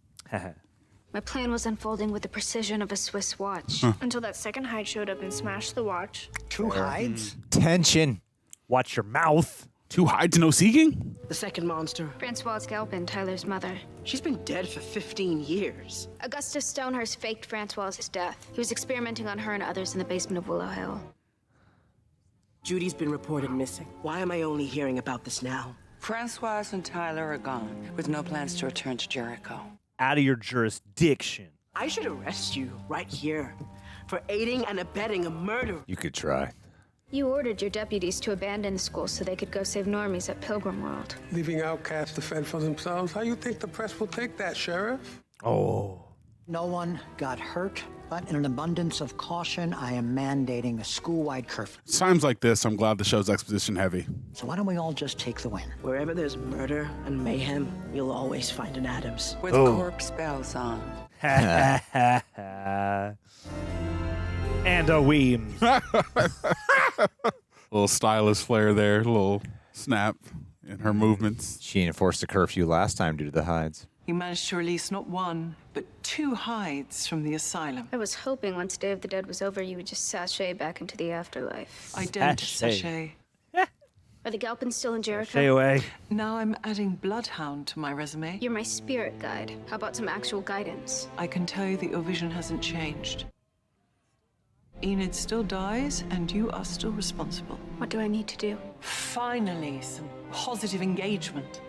My plan was unfolding with the precision of a Swiss watch. Until that second hide showed up and smashed the watch. 2 hides? Tension. Watch your mouth. 2 hides, no seeking? The second monster. Francoise Galpin, Tyler's mother. She's been dead for 15 years. Augustus Stonehurst faked Francoise's death. He was experimenting on her and others in the basement of Willow Hill. Judy's been reported missing. Why am I only hearing about this now? Francoise and Tyler are gone, with no plans to return to Jericho. Out of your jurisdiction. I should arrest you right here for aiding and abetting a murder. You could try. You ordered your deputies to abandon the school so they could go save normies at Pilgrim World. Leaving outcasts to fend for themselves? How you think the press will take that, Sheriff? Oh. No one got hurt, but in an abundance of caution, I am mandating a school-wide curfew. Times like this, I'm glad the show's exposition heavy. So why don't we all just take the win? Wherever there's murder and mayhem, you'll always find an Addams. With corpse bells on. And a Weems. Little stylist flair there, little snap in her movements. She enforced a curfew last time due to the hides. You managed to release not 1, but 2 hides from the asylum. I was hoping once Day of the Dead was over, you would just sashay back into the afterlife. I don't sashay. Are the Galpins still in Jericho? Stay away. Now I'm adding Bloodhound to my resume. You're my spirit guide. How about some actual guidance? I can tell you that your vision hasn't changed. Enid still dies, and you are still responsible. What do I need to do? Finally, some positive engagement.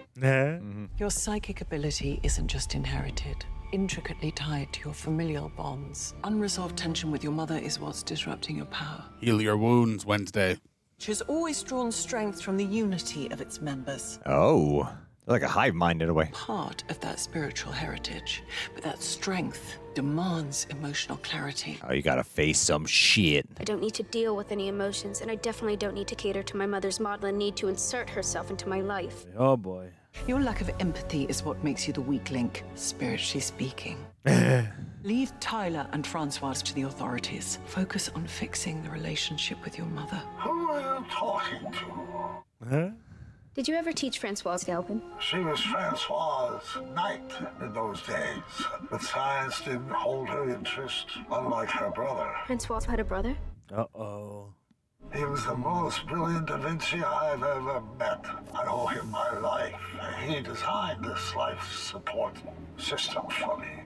Your psychic ability isn't just inherited, intricately tied to your familial bonds. Unresolved tension with your mother is what's disrupting your power. Heal your wounds, Wednesday. She has always drawn strength from the unity of its members. Oh. Like a hive mind in a way. Part of that spiritual heritage, but that strength demands emotional clarity. Oh, you gotta face some shit. I don't need to deal with any emotions, and I definitely don't need to cater to my mother's maudlin need to insert herself into my life. Oh, boy. Your lack of empathy is what makes you the weak link, spiritually speaking. Leave Tyler and Francoise to the authorities. Focus on fixing the relationship with your mother. Who are you talking to? Did you ever teach Francoise Galpin? She was Francoise' knight in those days, but science didn't hold her interest, unlike her brother. Francoise had a brother? Uh-oh. He was the most brilliant Da Vinci I've ever met. I owe him my life. He designed this life support system for me.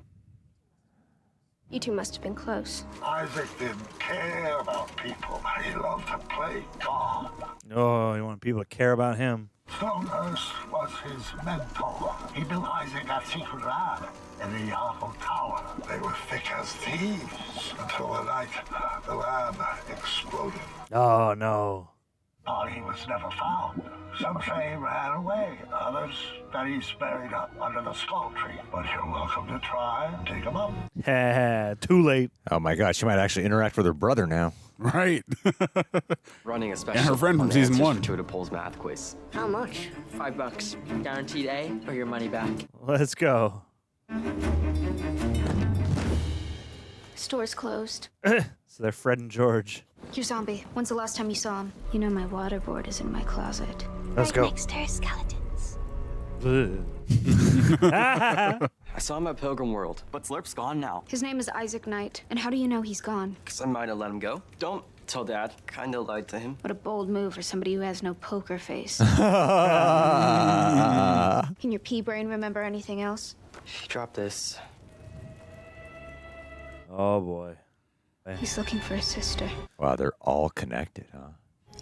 You two must have been close. Isaac didn't care about people. He loved to play God. Oh, you want people to care about him. Stonehurst was his mentor. He built Isaac that secret lab in the Yahoo Tower. They were thick as thieves until the night the lab exploded. Oh, no. He was never found. Some say he ran away. Others that he's buried up under the skull tree. But you're welcome to try and dig him up. Too late. Oh my God, she might actually interact with her brother now. Right. Running a special. And her friend from season 1. To a polls math quiz. How much? $5. Guaranteed A or your money back. Let's go. Store's closed. So they're Fred and George. You zombie. When's the last time you saw him? You know my waterboard is in my closet. Let's go. Next to her skeletons. I saw him at Pilgrim World, but Slurp's gone now. His name is Isaac Knight. And how do you know he's gone? Because I might have let him go. Don't tell Dad. Kinda lied to him. What a bold move for somebody who has no poker face. Can your pea brain remember anything else? She dropped this. Oh, boy. He's looking for his sister. Wow, they're all connected, huh?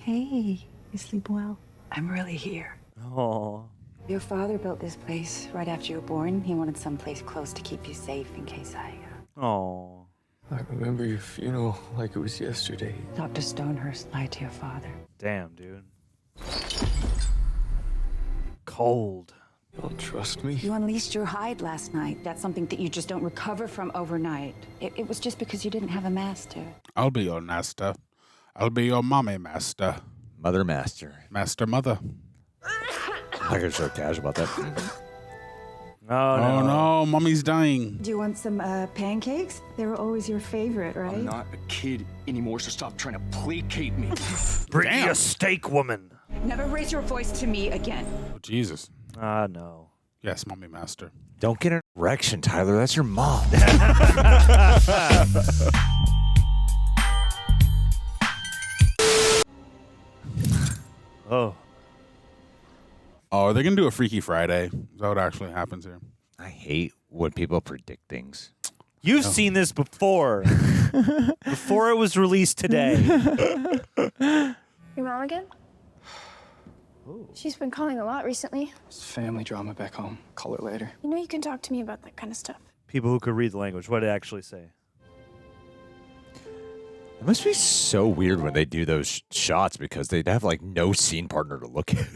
Hey, You sleep well? I'm really here. Oh. Your father built this place right after you were born. He wanted someplace close to keep you safe in case I... Oh. I remember your funeral like it was yesterday. Dr. Stonehurst lied to your father. Damn, dude. Cold. You don't trust me? You unleashed your hide last night. That's something that you just don't recover from overnight. It was just because you didn't have a master. I'll be your master. I'll be your mommy master. Mother master. Master mother. I could so casual about that. Oh no, mommy's dying. Do you want some pancakes? They were always your favorite, right? I'm not a kid anymore, so stop trying to placate me. Bring me a steak, woman. Never raise your voice to me again. Oh, Jesus. No. Yes, mommy master. Don't get an erection, Tyler. That's your mom. Oh. Oh, are they going to do a Freaky Friday? Is that what actually happens here? I hate when people predict things. You've seen this before. Before it was released today. Your mom again? She's been calling a lot recently. It's family drama back home. Call her later. You know you can talk to me about that kind of stuff. People who could read the language. What did it actually say? It must be so weird when they do those shots because they'd have like no scene partner to look at.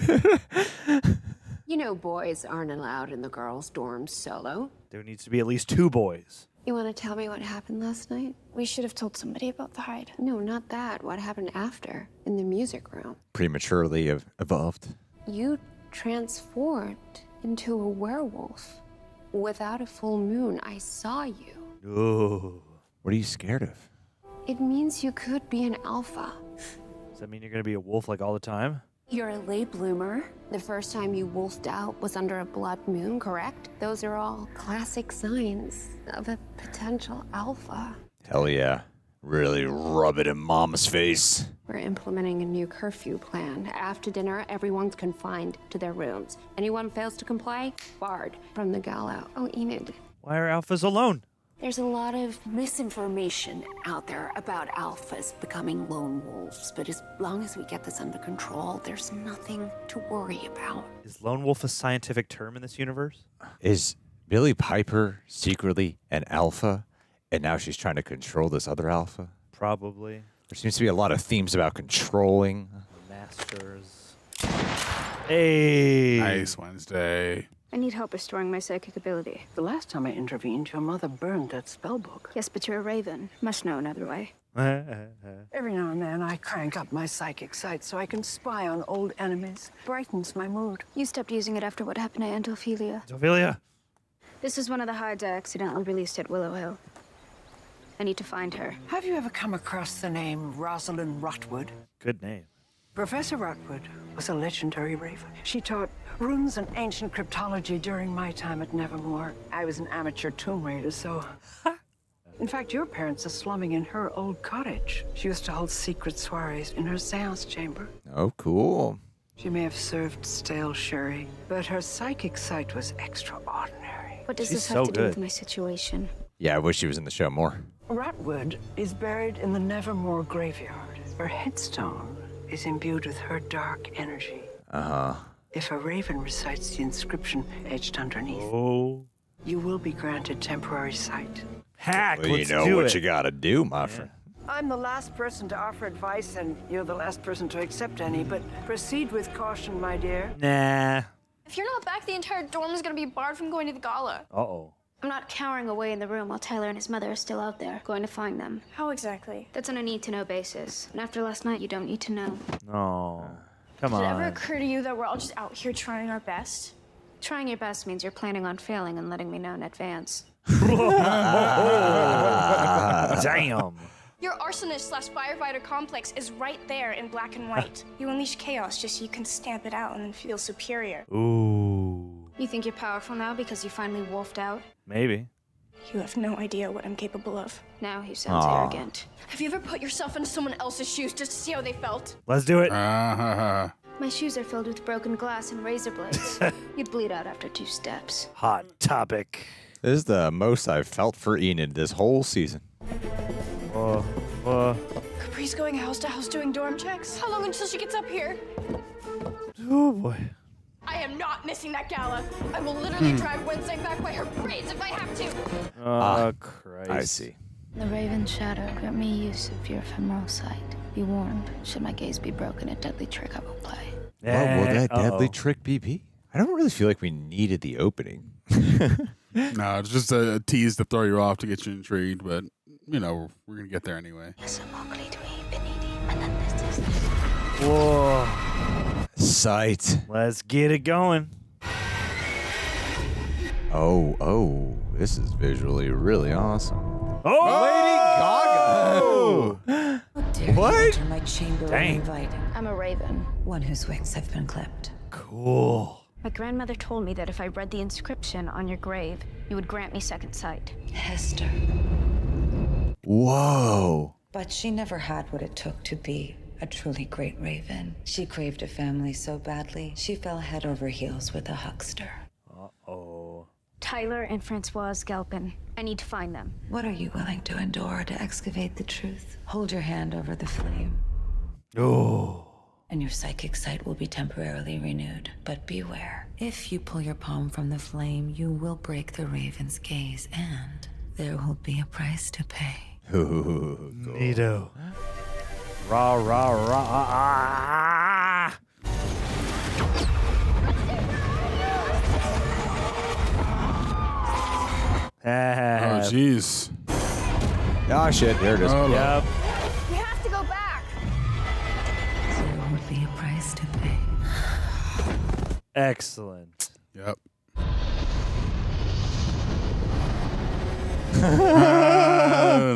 You know boys aren't allowed in the girls' dorms solo. There needs to be at least 2 boys. You want to tell me what happened last night? We should have told somebody about the hide. No, not that. What happened after, in the music room? Prematurely evolved. You transformed into a werewolf. Without a full moon, I saw you. Oh. What are you scared of? It means you could be an alpha. Does that mean you're going to be a wolf like all the time? You're a late bloomer. The first time you wolfed out was under a blood moon, correct? Those are all classic signs of a potential alpha. Hell yeah. Really rub it in mama's face. We're implementing a new curfew plan. After dinner, everyone's confined to their rooms. Anyone fails to comply, barred from the gala. Oh, Enid. Why are alphas alone? There's a lot of misinformation out there about alphas becoming lone wolves, but as long as we get this under control, there's nothing to worry about. Is lone wolf a scientific term in this universe? Is Billie Piper secretly an alpha, and now she's trying to control this other alpha? Probably. There seems to be a lot of themes about controlling. Masters. Hey. Nice Wednesday. I need help restoring my psychic ability. The last time I intervened, your mother burned that spell book. Yes, but you're a raven. Must know another way. Every now and then, I crank up my psychic sight so I can spy on old enemies. Brightens my mood. You stopped using it after what happened to Aunt Ophelia. Ophelia? This is one of the hides I accidentally released at Willow Hill. I need to find her. Have you ever come across the name Rosalind Rotwood? Good name. Professor Rotwood was a legendary raven. She taught runes and ancient cryptology during my time at Nevermore. I was an amateur tomb raider, so... In fact, your parents are slumming in her old cottage. She used to hold secret soirees in her seance chamber. Oh, cool. She may have served stale sherry, but her psychic sight was extraordinary. What does She's this have so to do with good. my situation? Yeah, I wish she was in the show more. Rotwood is buried in the Nevermore graveyard. Her headstone is imbued with her dark energy. Uh-huh. If a raven recites the inscription etched underneath, you will be granted temporary sight. Hack, Well, you know what you gotta do, my friend. I'm the last person to offer advice, and you're the last person to accept any, but proceed with caution, my dear. Nah. If you're not back, the entire dorm is gonna be barred from going to the gala. Uh-oh. I'm not cowering away in the room while Tyler and his mother are still out there, going to find them. How exactly? That's on a need-to-know basis. And after last night, you don't need to know. Oh. Come Did it ever on. occur to you that we're all just out here trying our best? Trying your best means you're planning on failing and letting me know in advance. Damn. Your arsonist/firefighter complex is right there in black and white. You unleash chaos just so you can stamp it out and then feel superior. Ooh. You think you're powerful now because you finally wolfed out? Maybe. You have no idea what I'm capable of. Now he sounds Aw. arrogant. Have you ever put yourself in someone else's shoes just to see how they felt? Let's do it. My shoes are filled with broken glass and razor blades. You'd bleed out after 2 steps. Hot topic. This is the most I've felt for Enid this whole season. Breeze going house to house doing dorm checks? How long until she gets up here? Oh boy. I am not missing that gala. I will literally drag Wednesday back by her braids if I have to. Oh, Christ. I see. The Raven Shadow grant me use of your ephemeral sight. Be warned, should my gaze be broken, a deadly trick I will play. What will that deadly trick be? I don't really feel like we needed the opening. No, it's just a tease to throw you off to get you intrigued, but, you know, we're going to get there anyway. Whoa. Sight. Let's get it going. Oh, this is visually really awesome. Oh, Lady Gaga! How dare you What? enter my chamber Dang. uninvited? I'm a raven. One whose wings have been clipped. Cool. My grandmother told me that if I read the inscription on your grave, you would grant me second sight. Hester. Whoa. But she never had what it took to be a truly great raven. She craved a family so badly, she fell head over heels with a huckster. Uh-oh. Tyler and Francoise Galpin. I need to find them. What are you willing to endure to excavate the truth? Hold your hand over the flame. Oh. And your psychic sight will be temporarily renewed. But beware. If you pull your palm from the flame, you will break the raven's gaze, and there will be a price to pay. Cool. Neato. Rah, rah, rah. Ah. Oh, jeez. Oh, shit. There it is. Oh, Yep. We have to go back. There will be a price to pay. Excellent. Yep.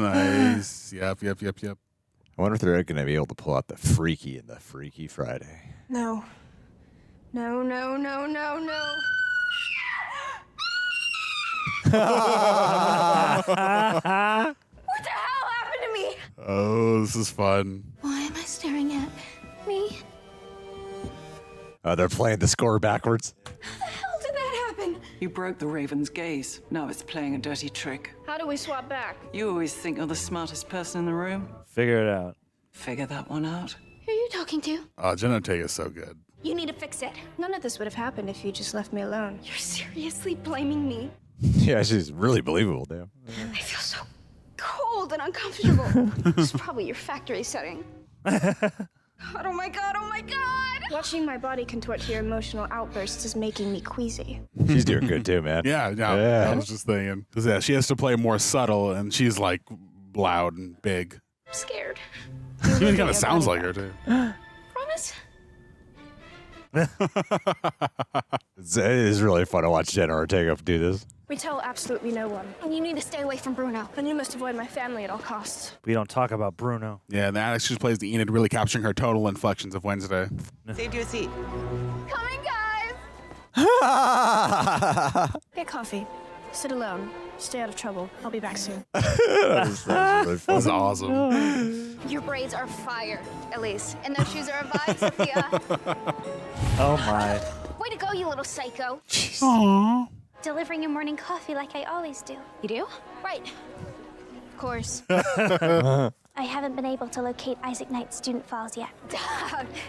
Nice. Yep. I wonder if they're going to be able to pull out the Freaky in the Freaky Friday. No. No, no, no, no, no. What the hell happened to me? Oh, this is fun. Why am I staring at me? They're playing the score backwards. How did that happen? You broke the raven's gaze. Now it's playing a dirty trick. How do we swap back? You always think you're the smartest person in the room. Figure it out. Figure that one out. Who are you talking to? Oh, Jenna Ortega is so good. You need to fix it. None of this would have happened if you just left me alone. You're seriously blaming me? Yeah, she's really believable, damn. I feel so cold and uncomfortable. It's probably your factory setting. God, oh my god, oh my god! Watching my body contort to your emotional outbursts is making me queasy. She's doing good too, man. Yeah. I was just thinking. 'Cause, yeah, she has to play more subtle, and she's like loud and big. I'm scared. She even kind of sounds like her too. Promise? It is really fun to watch Jenna Ortega do this. We tell absolutely no one. And you need to stay away from Bruno. And you must avoid my family at all costs. We don't talk about Bruno. Yeah, and Alex just plays the Enid, really capturing her total inflections of Wednesday. Saved you a seat. Coming, guys! Get coffee. Sit alone. Stay out of trouble. I'll be back soon. That's really fun. That's awesome. Your braids are fire, Elise. And those shoes are a vibe, Sophia. Oh, my. Way to go, you little psycho. Aww. Delivering your morning coffee like I always do. You do? Right. Of course. I haven't been able to locate Isaac Knight's student files yet.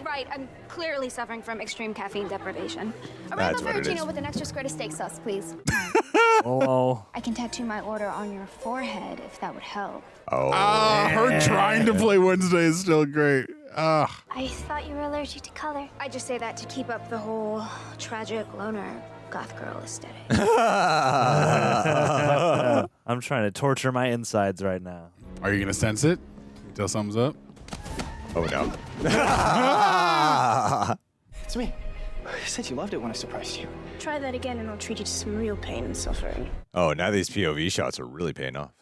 Right, I'm clearly suffering from extreme caffeine deprivation. A That's rainbow what it is. Ferragino with an extra squirt of steak sauce, please. Oh. I can tattoo my order on your forehead if that would help. Oh. Her trying to play Wednesday is still great. I thought you were allergic to color. I just say that to keep up the whole tragic loner goth girl aesthetic. I'm trying to torture my insides right now. Are you gonna sense it? Tell something's up. Oh no. It's me. You said you loved it when I surprised you. Try that again and I'll treat you to some real pain and suffering. Oh, now these POV shots are really paying off.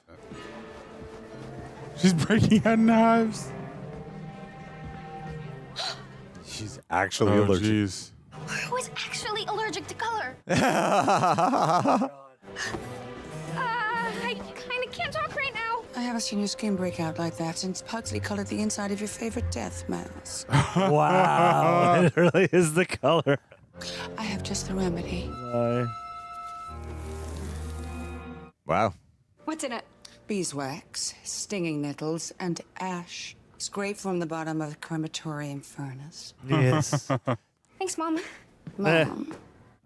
She's breaking out knives. She's actually Oh, allergic. jeez. Who is actually allergic to color? I kind of can't talk right now. I haven't seen your skin break out like that since Pugsley colored the inside of your favorite death mask. Wow. It really is the color. I have just the remedy. Why? Wow. What's in it? Beeswax, stinging nettles, and ash. Scrape from the bottom of the crematorium furnace. Yes. Thanks, Mom. Mom,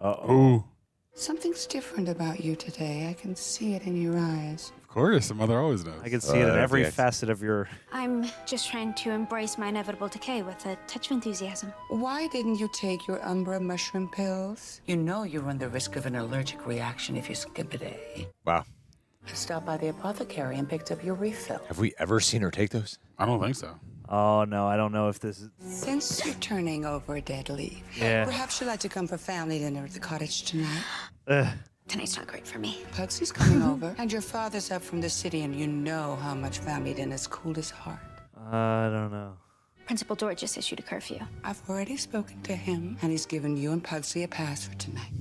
Uh-oh. something's different about you today. I can see it in your eyes. Of course, the mother always knows. I can see it in every facet of your... I'm just trying to embrace my inevitable decay with a touch of enthusiasm. Why didn't you take your Umbra mushroom pills? You know you run the risk of an allergic reaction if you skip a day. Wow. I stopped by the apothecary and picked up your refill. Have we ever seen her take those? I don't think so. Oh, no, I don't know if this is... Since you're turning over a dead leaf, Yeah. perhaps you'd like to come for family dinner at the cottage tonight. Tonight's not great for me. Pugsy's coming over, and your father's up from the city, and you know how much family dinners cool his heart. I don't know. Principal George just issued a curfew. I've already spoken to him, and he's given you and Pugsy a pass for tonight.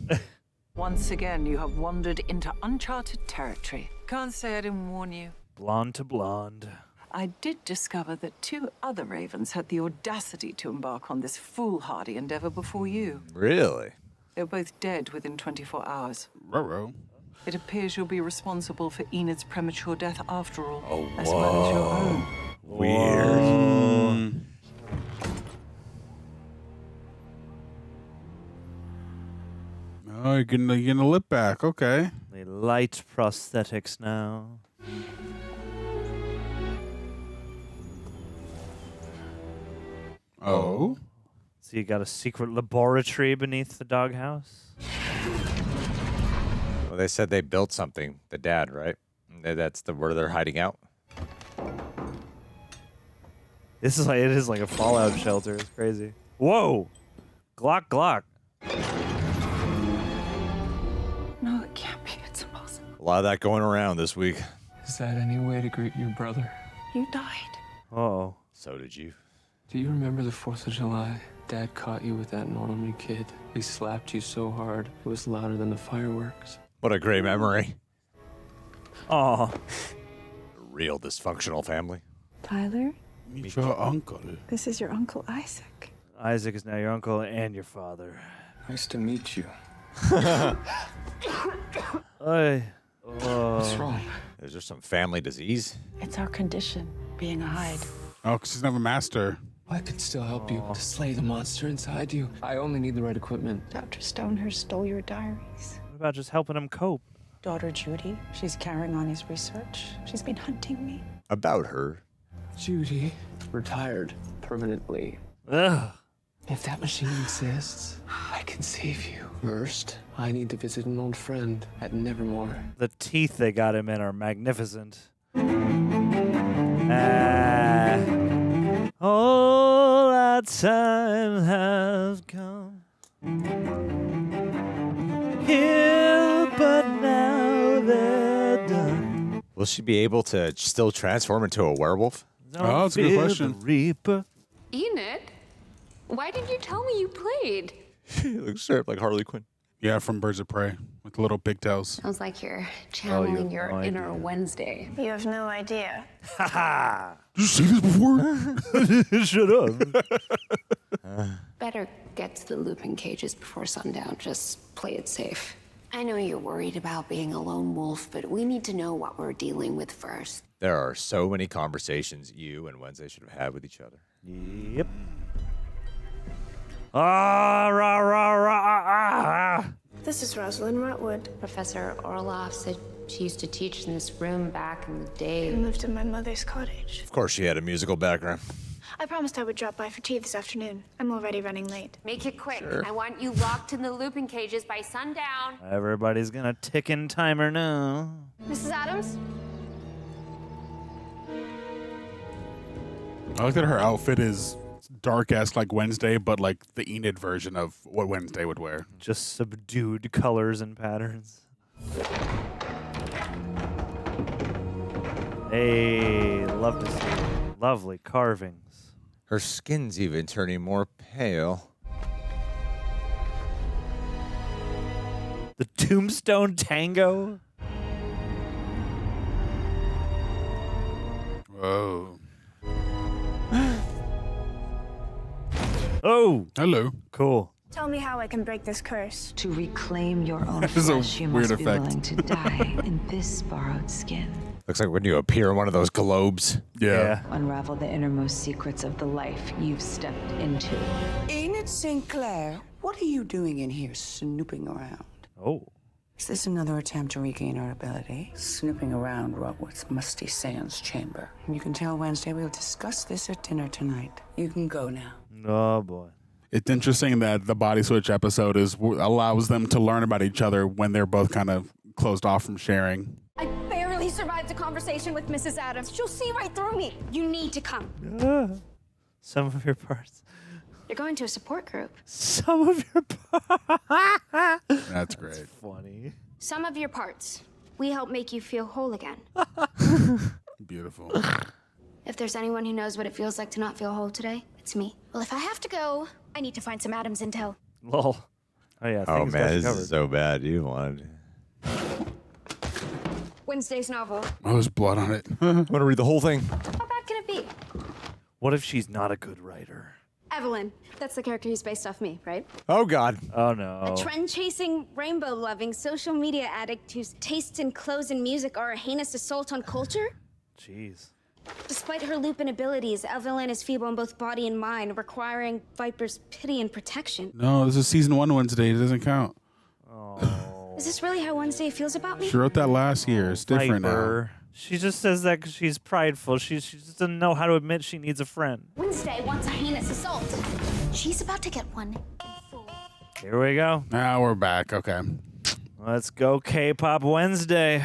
Once again, you have wandered into uncharted territory. Can't say I didn't warn you. Blonde to blonde. I did discover that 2 other ravens had the audacity to embark on this foolhardy endeavor before you. Really? They were both dead within 24 hours. Ruh-roh. It appears you'll be responsible for Enid's premature death after all, Oh, as well as your own. Weird. Oh, you're getting a lip back. Okay. They light prosthetics now. Oh. So you got a secret laboratory beneath the doghouse? Well, they said they built something. The dad, right? That's where they're hiding out. It is like a fallout shelter. It's crazy. Whoa! Glock, Glock. No, it can't be. It's impossible. A lot of that going around this week. Is that any way to greet your brother? You died. Uh-oh. So did you. Do you remember the 4th of July? Dad caught you with that Normie kid. He slapped you so hard, it was louder than the fireworks. What a great memory. Oh. Real dysfunctional family. Tyler, Meet your uncle. this is your Uncle Isaac. Isaac is now your uncle and your father. Nice to meet you. Oy. What's wrong? Is there some family disease? It's our condition, being a hide. Oh, because he's never master. I could still help you to slay the monster inside you. I only need the right equipment. Dr. Stonehurst stole your diaries. What about just helping him cope? Daughter Judy, she's carrying on his research. She's been hunting me. About her. Judy, retired permanently. Ugh. If that machine exists, I can save you. First, I need to visit an old friend at Nevermore. The teeth they got him in are magnificent. All our time has come. Here, but now they're done. Will she be able to still transform into a werewolf? Oh, that's a good question. Reaper. Enid, why did you tell me you played? She looks straight up like Harley Quinn. Yeah, from Birds of Prey with little pigtails. Sounds like you're channeling your no inner Wednesday. You have no idea. Ha Did you see this before? Shut up. Better get to the looping cages before sundown. Just play it safe. I know you're worried about being a lone wolf, but we need to know what we're dealing with first. There are so many conversations you and Wednesday should have had with each other. Yep. Ah, rah, rah, rah, ah. This is Rosalind Rotwood. Professor Orloff said she used to teach in this room back in the day. I moved to my mother's cottage. Of course, she had a musical background. I promised I would drop by for tea this afternoon. I'm already running late. Make it quick. Sure. I want you locked in the looping cages by sundown. Everybody's gonna tick-in timer now. Mrs. Addams? I like that her outfit is dark-ass like Wednesday, but like the Enid version of what Wednesday would wear. Just subdued colors and patterns. Hey, love to see it. Lovely carvings. Her skin's even turning more pale. The Tombstone Tango. Whoa. Oh, Hello. cool. Tell me how I can break this curse. To reclaim your own This is a flesh, you weird must be effect. willing to die in this borrowed skin. Looks like when you appear in one of those globes. Yeah. Unravel the innermost secrets of the life you've stepped into. Enid Sinclair, what are you doing in here snooping around? Oh. Is this another attempt to regain our ability? Snooping around Rotwood's musty seance chamber. You can tell Wednesday we'll discuss this at dinner tonight. You can go now. Oh, boy. It's interesting that the body switch episode allows them to learn about each other when they're both kind of closed off from sharing. I barely survived a conversation with Mrs. Addams. She'll see right through me. You need to come. Some of your parts. You're going to a support group. Some of your parts. That's great. Funny. Some of your parts. We help make you feel whole again. Beautiful. If there's anyone who knows what it feels like to not feel whole today, it's me. Well, if I have to go, I need to find some Addams intel. Lol. Oh, yeah. Oh, things got man, you this covered. is so bad. You wanted. Wednesday's novel. Oh, there's blood on it. I want to read the whole thing. How bad can it be? What if she's not a good writer? Evelyn. That's the character who's based off me, right? Oh, God. Oh, no. A trend-chasing, rainbow-loving, social media addict whose tastes in clothes and music are a heinous assault on culture? Jeez. Despite her Lupin abilities, Evelyn is feeble in both body and mind, requiring Viper's pity and protection. No, this is season 1 Wednesday. It doesn't count. Is this really how Wednesday feels about me? She wrote that last year. It's different Viper. She just says that because she's prideful. She just doesn't know how to admit she needs a friend. Wednesday wants a heinous assault. She's about to get one. Here we go. Now we're back. Okay. Let's go K-pop Wednesday.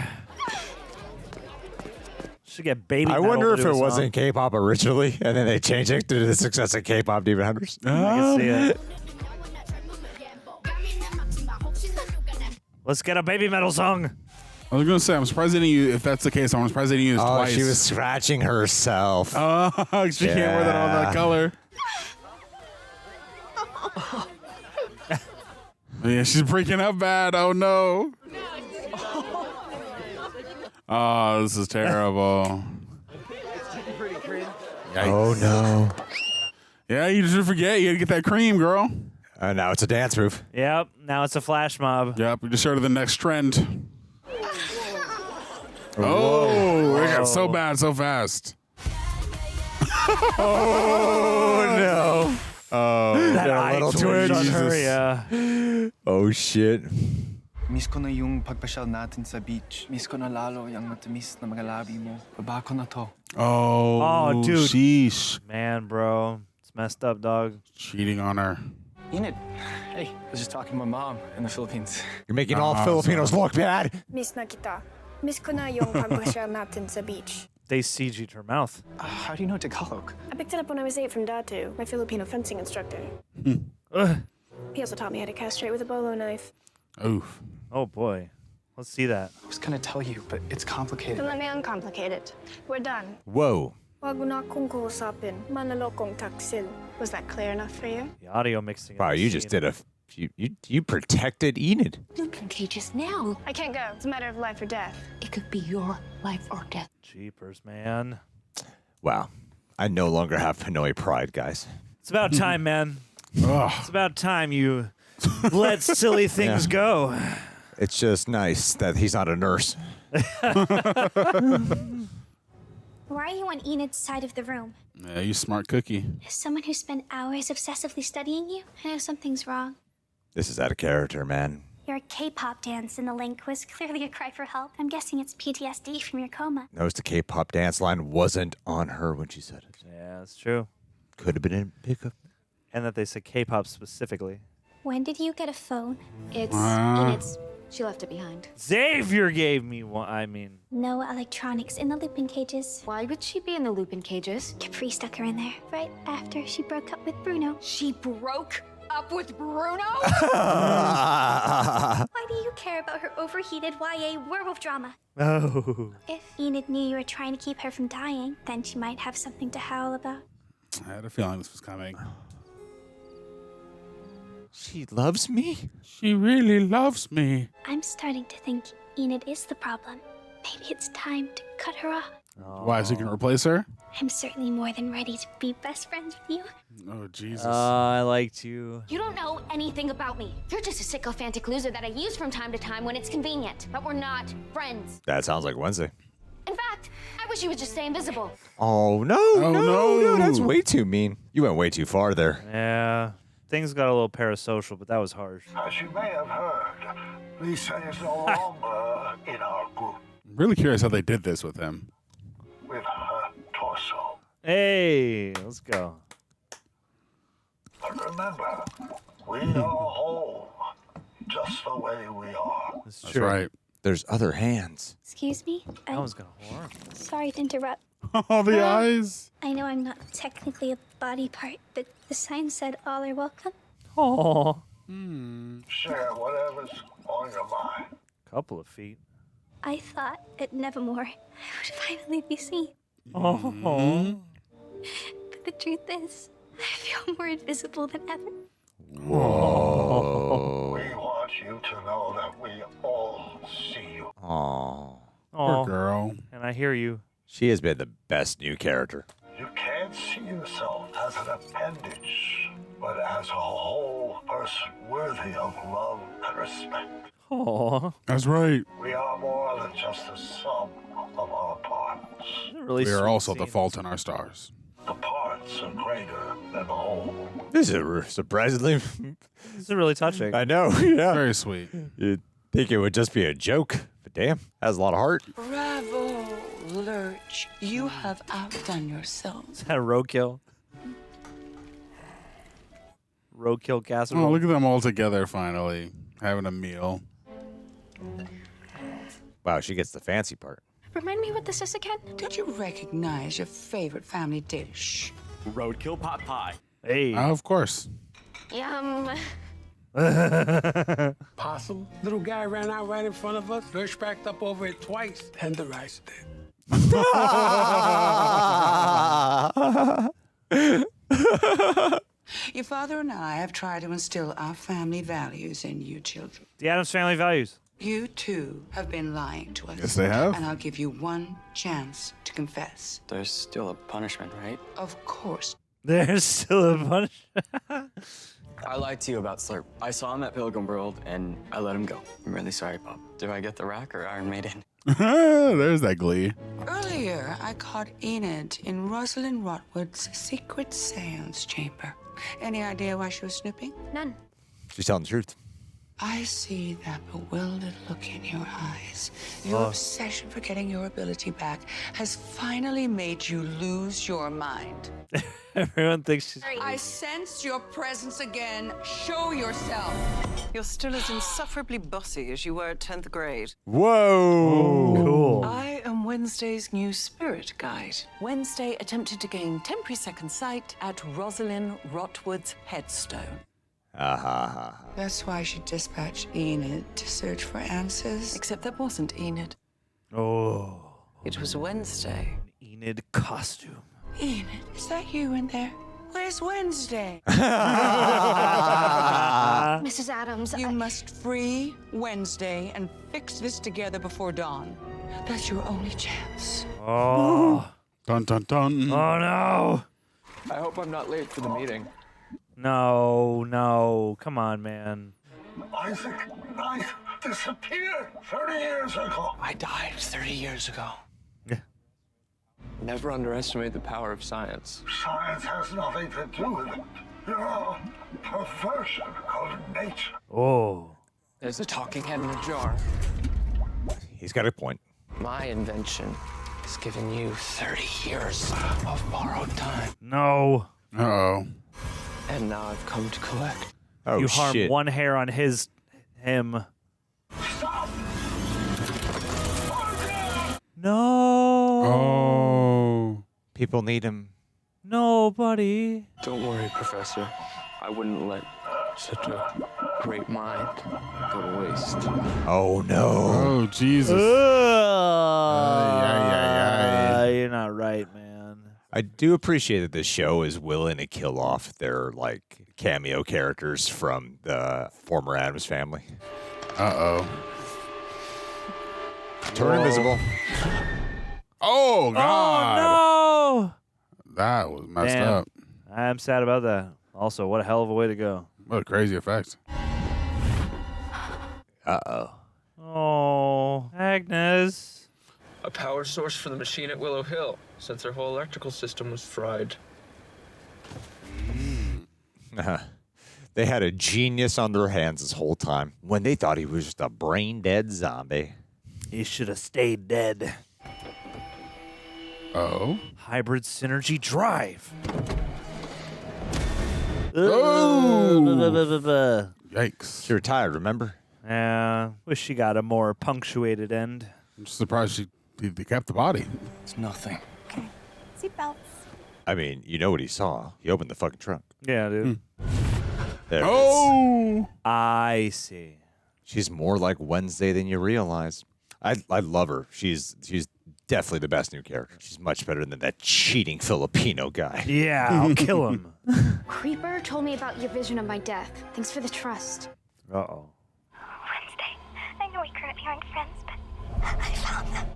Should get baby. I metal wonder to if do it a wasn't song. K-pop originally, and then they changed it to the success of K-pop Demon Hunters. I can see it. Let's get a baby metal song. I was gonna say, I'm surprised they didn't use. If that's the case, I'm surprised they didn't use Oh, twice. she was scratching herself. Oh, she can't wear that on that color. Yeah, she's breaking up bad. Oh no. Oh, this is terrible. Oh no. Yeah, you just forget. You gotta get that cream, girl. Now it's a dance move. Yep. Now it's a flash mob. Yep. We just started the next trend. Oh, it got so bad so fast. Oh no. Oh, That eye little twitch twitch. on her, yeah. Oh shit. Miss ko na yung pagpasyal natin sa beach. Miss ko na lalo yung matamis na mga labi mo. Baba ko na to. Oh, dude. Sheesh. Man, bro. It's messed up, dog. Cheating on her. Enid, hey, I was just talking to my mom in the Philippines. You're making all Filipinos look bad. Miss na kita. Miss ko na yung pagpasyal natin sa beach. They CG'd her mouth. How do you know Tagalog? I picked it up when I was 8 from Datu, my Filipino fencing instructor. He also taught me how to castrate with a bolo knife. Oof. Oh, boy. Let's see that. I was gonna tell you, but it's complicated. Then let me uncomplicate it. We're done. Whoa. Wag mo na akong kausapin. Manalokong taksil. Was that clear enough for you? The audio mixing. Wow, you just did a. You protected Enid. Lupin cages now. I can't go. It's a matter of life or death. It could be your life or death. Jeepers, man. Wow. I no longer have Pinoy pride, guys. It's about time, man. It's about time you let silly things go. It's just nice that he's not a nurse. Why are you on Enid's side of the room? Yeah, you smart cookie. As someone who spent hours obsessively studying you, I know something's wrong. This is out of character, man. Your K-pop dance in the link was clearly a cry for help. I'm guessing it's PTSD from your coma. Notice the K-pop dance line wasn't on her when she said it. Yeah, that's true. Could have been in pickup. And that they said K-pop specifically. When did you get a phone? It's Enid's. She left it behind. Xavier gave me one. I mean, No electronics in the Lupin cages. Why would she be in the Lupin cages? Capri stuck her in there right after she broke up with Bruno. She broke up with Bruno? Why do you care about her overheated YA werewolf drama? oh. If Enid knew you were trying to keep her from dying, then she might have something to howl about. I had a feeling this was coming. She loves me? She really loves me. I'm starting to think Enid is the problem. Maybe it's time to cut her off. Why, so you can replace her? I'm certainly more than ready to be best friends with you. Oh, Jesus. I liked you. You don't know anything about me. You're just a sycophantic loser that I use from time to time when it's convenient. But we're not friends. That sounds like Wednesday. In fact, I wish you would just stay invisible. Oh, no, that's way too mean. You went way too far there. Yeah. Things got a little parasocial, but that was harsh. As you may have heard, Lisa is no longer in our group I'm really curious how they did this with him. with her torso. Hey, let's go. But remember, we are whole, just the way we are. That's right. There's other hands. Excuse me? That was kind of horrible. Sorry to interrupt. Oh, the eyes. I know I'm not technically a body part, but the sign said all are welcome. Oh. Share whatever's on your mind. Couple of feet. I thought at Nevermore I would finally be seen. Oh. But the truth is, I feel more invisible than ever. Whoa. We want you to know that we all see you. Aww. Poor girl. And I hear you. She has been the best new character. You can't see yourself as an appendage, but as a whole person worthy of love and respect. Oh. That's right. We are more than just the sum of our parts. Really We are sweet also the scene. fault in our stars. The parts are greater than the whole. This is surprisingly. This is really touching. I know. Yeah. Very sweet. You'd think it would just be a joke, but damn, has a lot of heart. Bravo, Lurch. You have outdone yourself. Is that roadkill? Roadkill casserole. Oh, look at them all together finally having a meal. Wow, she gets the fancy part. Remind me what this is again? Did you recognize your favorite family dish? Roadkill pot pie. Hey. Of course. Yum. Possum. Little guy ran out right in front of us. Lurch backed up over it twice. Tenderized it. Your father and I have tried to instill our family values in you children. The Addams family values. You, too, have been lying to us. Yes, they have. And I'll give you one chance to confess. There's still a punishment, right? Of course. There's still a bunch. I lied to you about Slurp. I saw him at Pilgrim World, and I let him go. I'm really sorry, Pop. Do I get the rack or Iron Maiden? There's that glee. Earlier, I caught Enid in Rosalind Rotwood's secret seance chamber. Any idea why she was snooping? None. She's telling the truth. I see that bewildered look in your eyes. Your obsession for getting your ability back has finally made you lose your mind. Everyone thinks she's. I sense your presence again. Show yourself. You're still as insufferably bossy as you were at 10th grade. Whoa. Cool. I am Wednesday's new spirit guide. Wednesday attempted to gain temporary second sight at Rosalind Rotwood's headstone. That's why she dispatched Enid to search for answers. Except that wasn't Enid. Oh. It was Wednesday. Enid costume. Enid, is that you in there? Where's Wednesday? Mrs. Addams, You must free Wednesday and fix this together before dawn. That's your only chance. Oh. Dun dun dun. Oh no. I hope I'm not late for the meeting. No. Come on, man. Isaac Knight disappeared 30 years ago. I died 30 years ago. Never underestimate the power of science. Science has nothing to do with it. You're a perversion of nature. Oh. There's a talking head in a jar. He's got a point. My invention is giving you 30 years of borrowed time. No. Uh-oh. And now I've come to collect. Oh, You harm shit. one hair on him. Stop! No. Oh. People need him. Nobody. Don't worry, Professor. I wouldn't let such a great mind go to waste. Oh, no. Oh, Jesus. You're not right, man. I do appreciate that this show is willing to kill off their, like, cameo characters from the former Addams family. Uh-oh. Turn invisible. Oh, God. Oh, no. That was messed Damn. up. I'm sad about that. Also, what a hell of a way to go. What a crazy effect. Uh-oh. Oh, Agnes. A power source for the machine at Willow Hill, since their whole electrical system was fried. They had a genius on their hands this whole time when they thought he was just a brain-dead zombie. He should have stayed dead. Oh? Hybrid synergy drive. Oh! Yikes. She retired, remember? Yeah, wish she got a more punctuated end. I'm just surprised they kept the body. It's nothing. Okay. Seatbelts. I mean, you know what he saw. He opened the fucking trunk. Yeah, dude. There Oh! I see. She's more like Wednesday than you realize. I love her. She's definitely the best new character. She's much better than that cheating Filipino guy. Yeah, I'll kill him. Creeper told me about your vision of my death. Thanks for the trust. Uh-oh. Wednesday. I know we currently aren't friends, but I found them.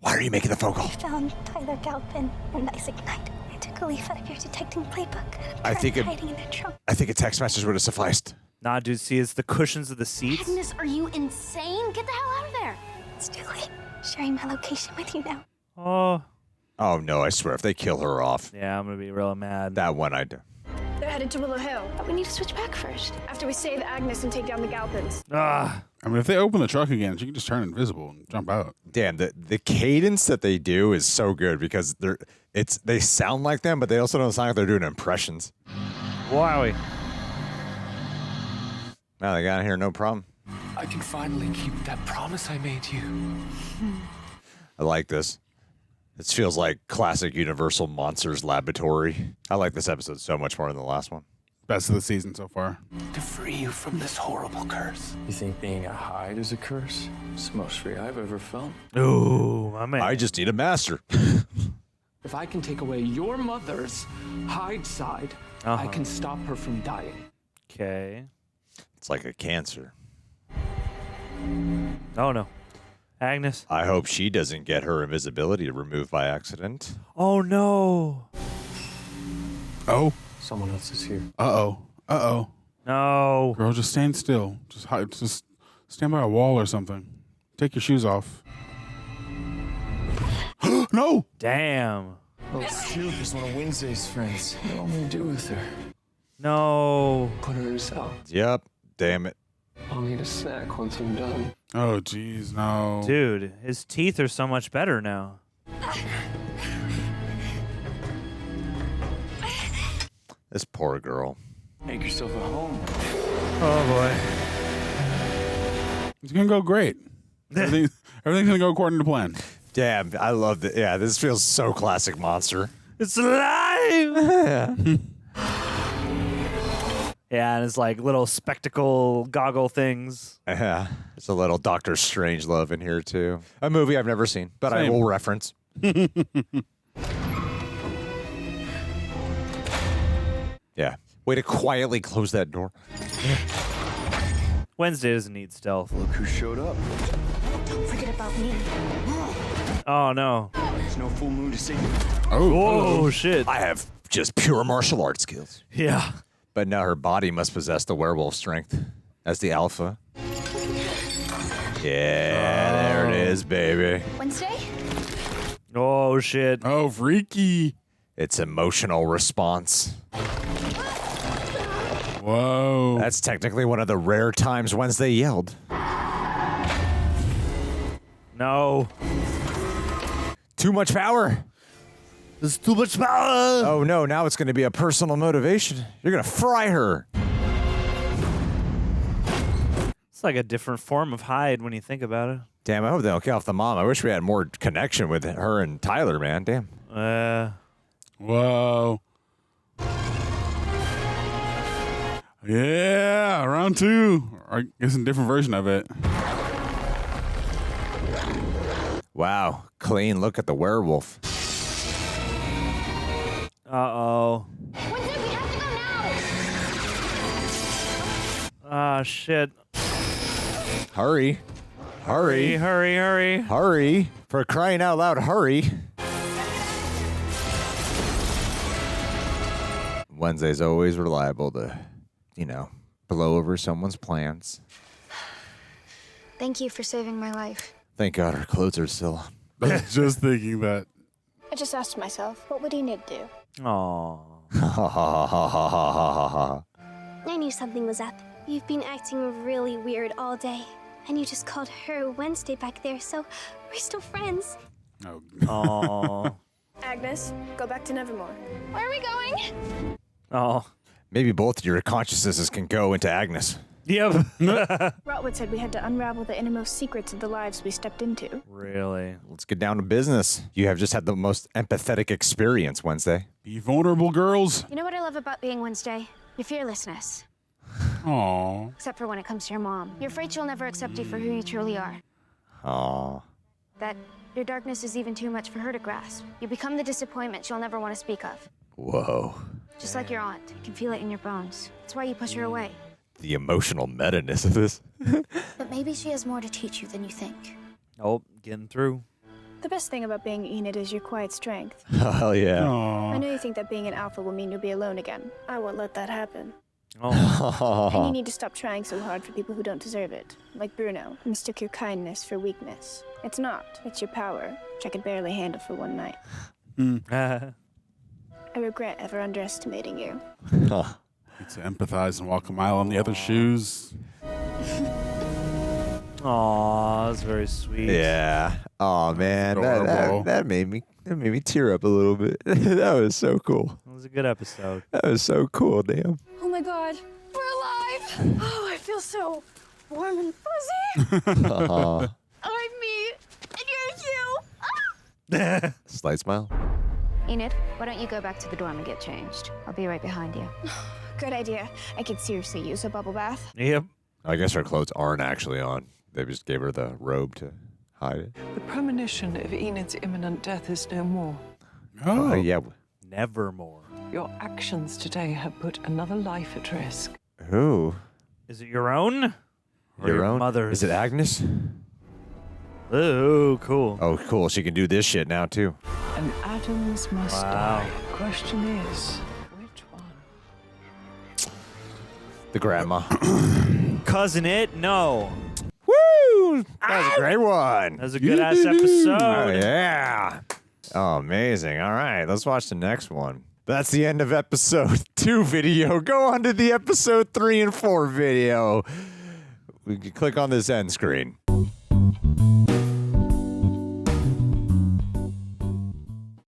Why are you making the phone call? I found Tyler Galpin and Isaac Knight. I took a leaf out of your detecting playbook. I think hiding in their trunk. I think a text message would have sufficed. Nah, dude, see, it's the cushions of the seats. Agnes, are you insane? Get the hell out of there. It's too late. Sharing my location with you now. Oh. Oh, no, I swear, if they kill her off, Yeah, I'm going to be real mad. that one I do. They're headed to Willow Hill. But we need to switch back first. After we save Agnes and take down the Galpins. Ah. I mean, if they open the truck again, she can just turn invisible and jump out. Damn, the cadence that they do is so good because they sound like them, but they also don't sound like they're doing impressions. Wowie. Now they got here, no problem. I can finally keep that promise I made you. I like this. This feels like classic Universal Monsters Laboratory. I like this episode so much more than the last one. Best of the season so far. To free you from this horrible curse. You think being a Hyde is a curse? It's the most free I've ever felt. Ooh, my man. I just need a master. If I can take away your mother's Hyde side, I can stop her from dying. Okay. It's like a cancer. Oh, no. Agnes. I hope she doesn't get her invisibility removed by accident. Oh, no. Oh. Someone else is here. Uh-oh. Uh-oh. No. Girl, just stand still. Just stand by a wall or something. Take your shoes off. No! Damn. Oh, Sue is one of Wednesday's friends. What do you want me to do with her? No. Put her in a cell. Yep. Damn it. I'll need a snack once I'm done. Oh, jeez, no. Dude, his teeth are so much better now. This poor girl. Make yourself at home. Oh, boy. It's going to go great. Everything's going to go according to plan. Damn, I love it. Yeah, this feels so classic Monster. It's alive! Yeah, and it's like little spectacle goggle things. Yeah, there's a little Doctor Strange love in here, too. A movie I've never seen, but I Same. will reference. Yeah. Way to quietly close that door. Wednesday doesn't need stealth. Look who showed up. Don't forget about me. Oh, no. There's no full moon to see. Oh, shit. I have just pure martial arts skills. Yeah. But now her body must possess the werewolf strength as the alpha. Yeah, there it is, baby. Wednesday? Oh, shit. Oh, freaky. It's emotional response. Whoa. That's technically one of the rare times Wednesday yelled. No. Too much power. There's too much power. Oh, no. Now it's going to be a personal motivation. You're going to fry her. It's like a different form of Hyde when you think about it. Damn, I hope they don't kill off the mom. I wish we had more connection with her and Tyler, man. Damn. Whoa. Yeah, round two. I guess a different version of it. Wow. Clean look at the werewolf. Uh-oh. Wednesday, we have to go now. Ah, shit. Hurry. Hurry. Hurry, hurry. Hurry. For crying out loud, hurry. Wednesday's always reliable to, blow over someone's plans. Thank you for saving my life. Thank God our clothes are still I was just thinking that. I just asked myself, what would Enid do? Aww. I knew something was up. You've been acting really weird all day. And you just called her Wednesday back there, so we're still friends. Oh. Aww. Agnes, go back to Nevermore. Where are we going? Oh. Maybe both your consciousnesses can go into Agnes. Yep. Rotwood said we had to unravel the innermost secrets of the lives we stepped into. Really? Let's get down to business. You have just had the most empathetic experience, Wednesday. Be vulnerable, girls. You know what I love about being Wednesday? Your fearlessness. Aww. Except for when it comes to your mom. You're afraid she'll never accept you for who you truly are. Aww. That your darkness is even too much for her to grasp. You become the disappointment she'll never want to speak of. Whoa. Just like your aunt. You can feel it in your bones. That's why you push her away. The emotional meta-ness of this. But maybe she has more to teach you than you think. Oh, getting through. The best thing about being Enid is your quiet strength. Oh, hell yeah. I know you think that being an alpha will mean you'll be alone again. I won't let that happen. Oh. And you need to stop trying so hard for people who don't deserve it. Like Bruno, who mistook your kindness for weakness. It's not. It's your power, which I could barely handle for one night. I regret ever underestimating you. Need to empathize and walk a mile in the other shoes. Aw, that's very sweet. Yeah. Oh man, Adorable. that made me tear up a little bit. That was so cool. It was a good episode. That was so cool, damn. Oh my god, we're alive! Oh, I feel so warm and fuzzy. I'm me, and you're you. Slight smile. Enid, why don't you go back to the dorm and get changed? I'll be right behind you. Good idea. I could seriously use a bubble bath. Yep. I guess her clothes aren't actually on. They just gave her the robe to hide it. The premonition of Enid's imminent death is no more. Oh, yeah. Nevermore. Your actions today have put another life at risk. Who? Is it your own? Or Your own? mother's? Is it Agnes? Ooh, cool. Oh, cool. She can do this shit now, too. And Addams must die. Question is, which one? The grandma. Cousin It? No. Woo! That was a great one. That was a good-ass episode. Oh, yeah. Oh, amazing. All right, let's watch the next one. That's the end of episode 2 video. Go on to the episode 3 and 4 video. We can click on this end screen.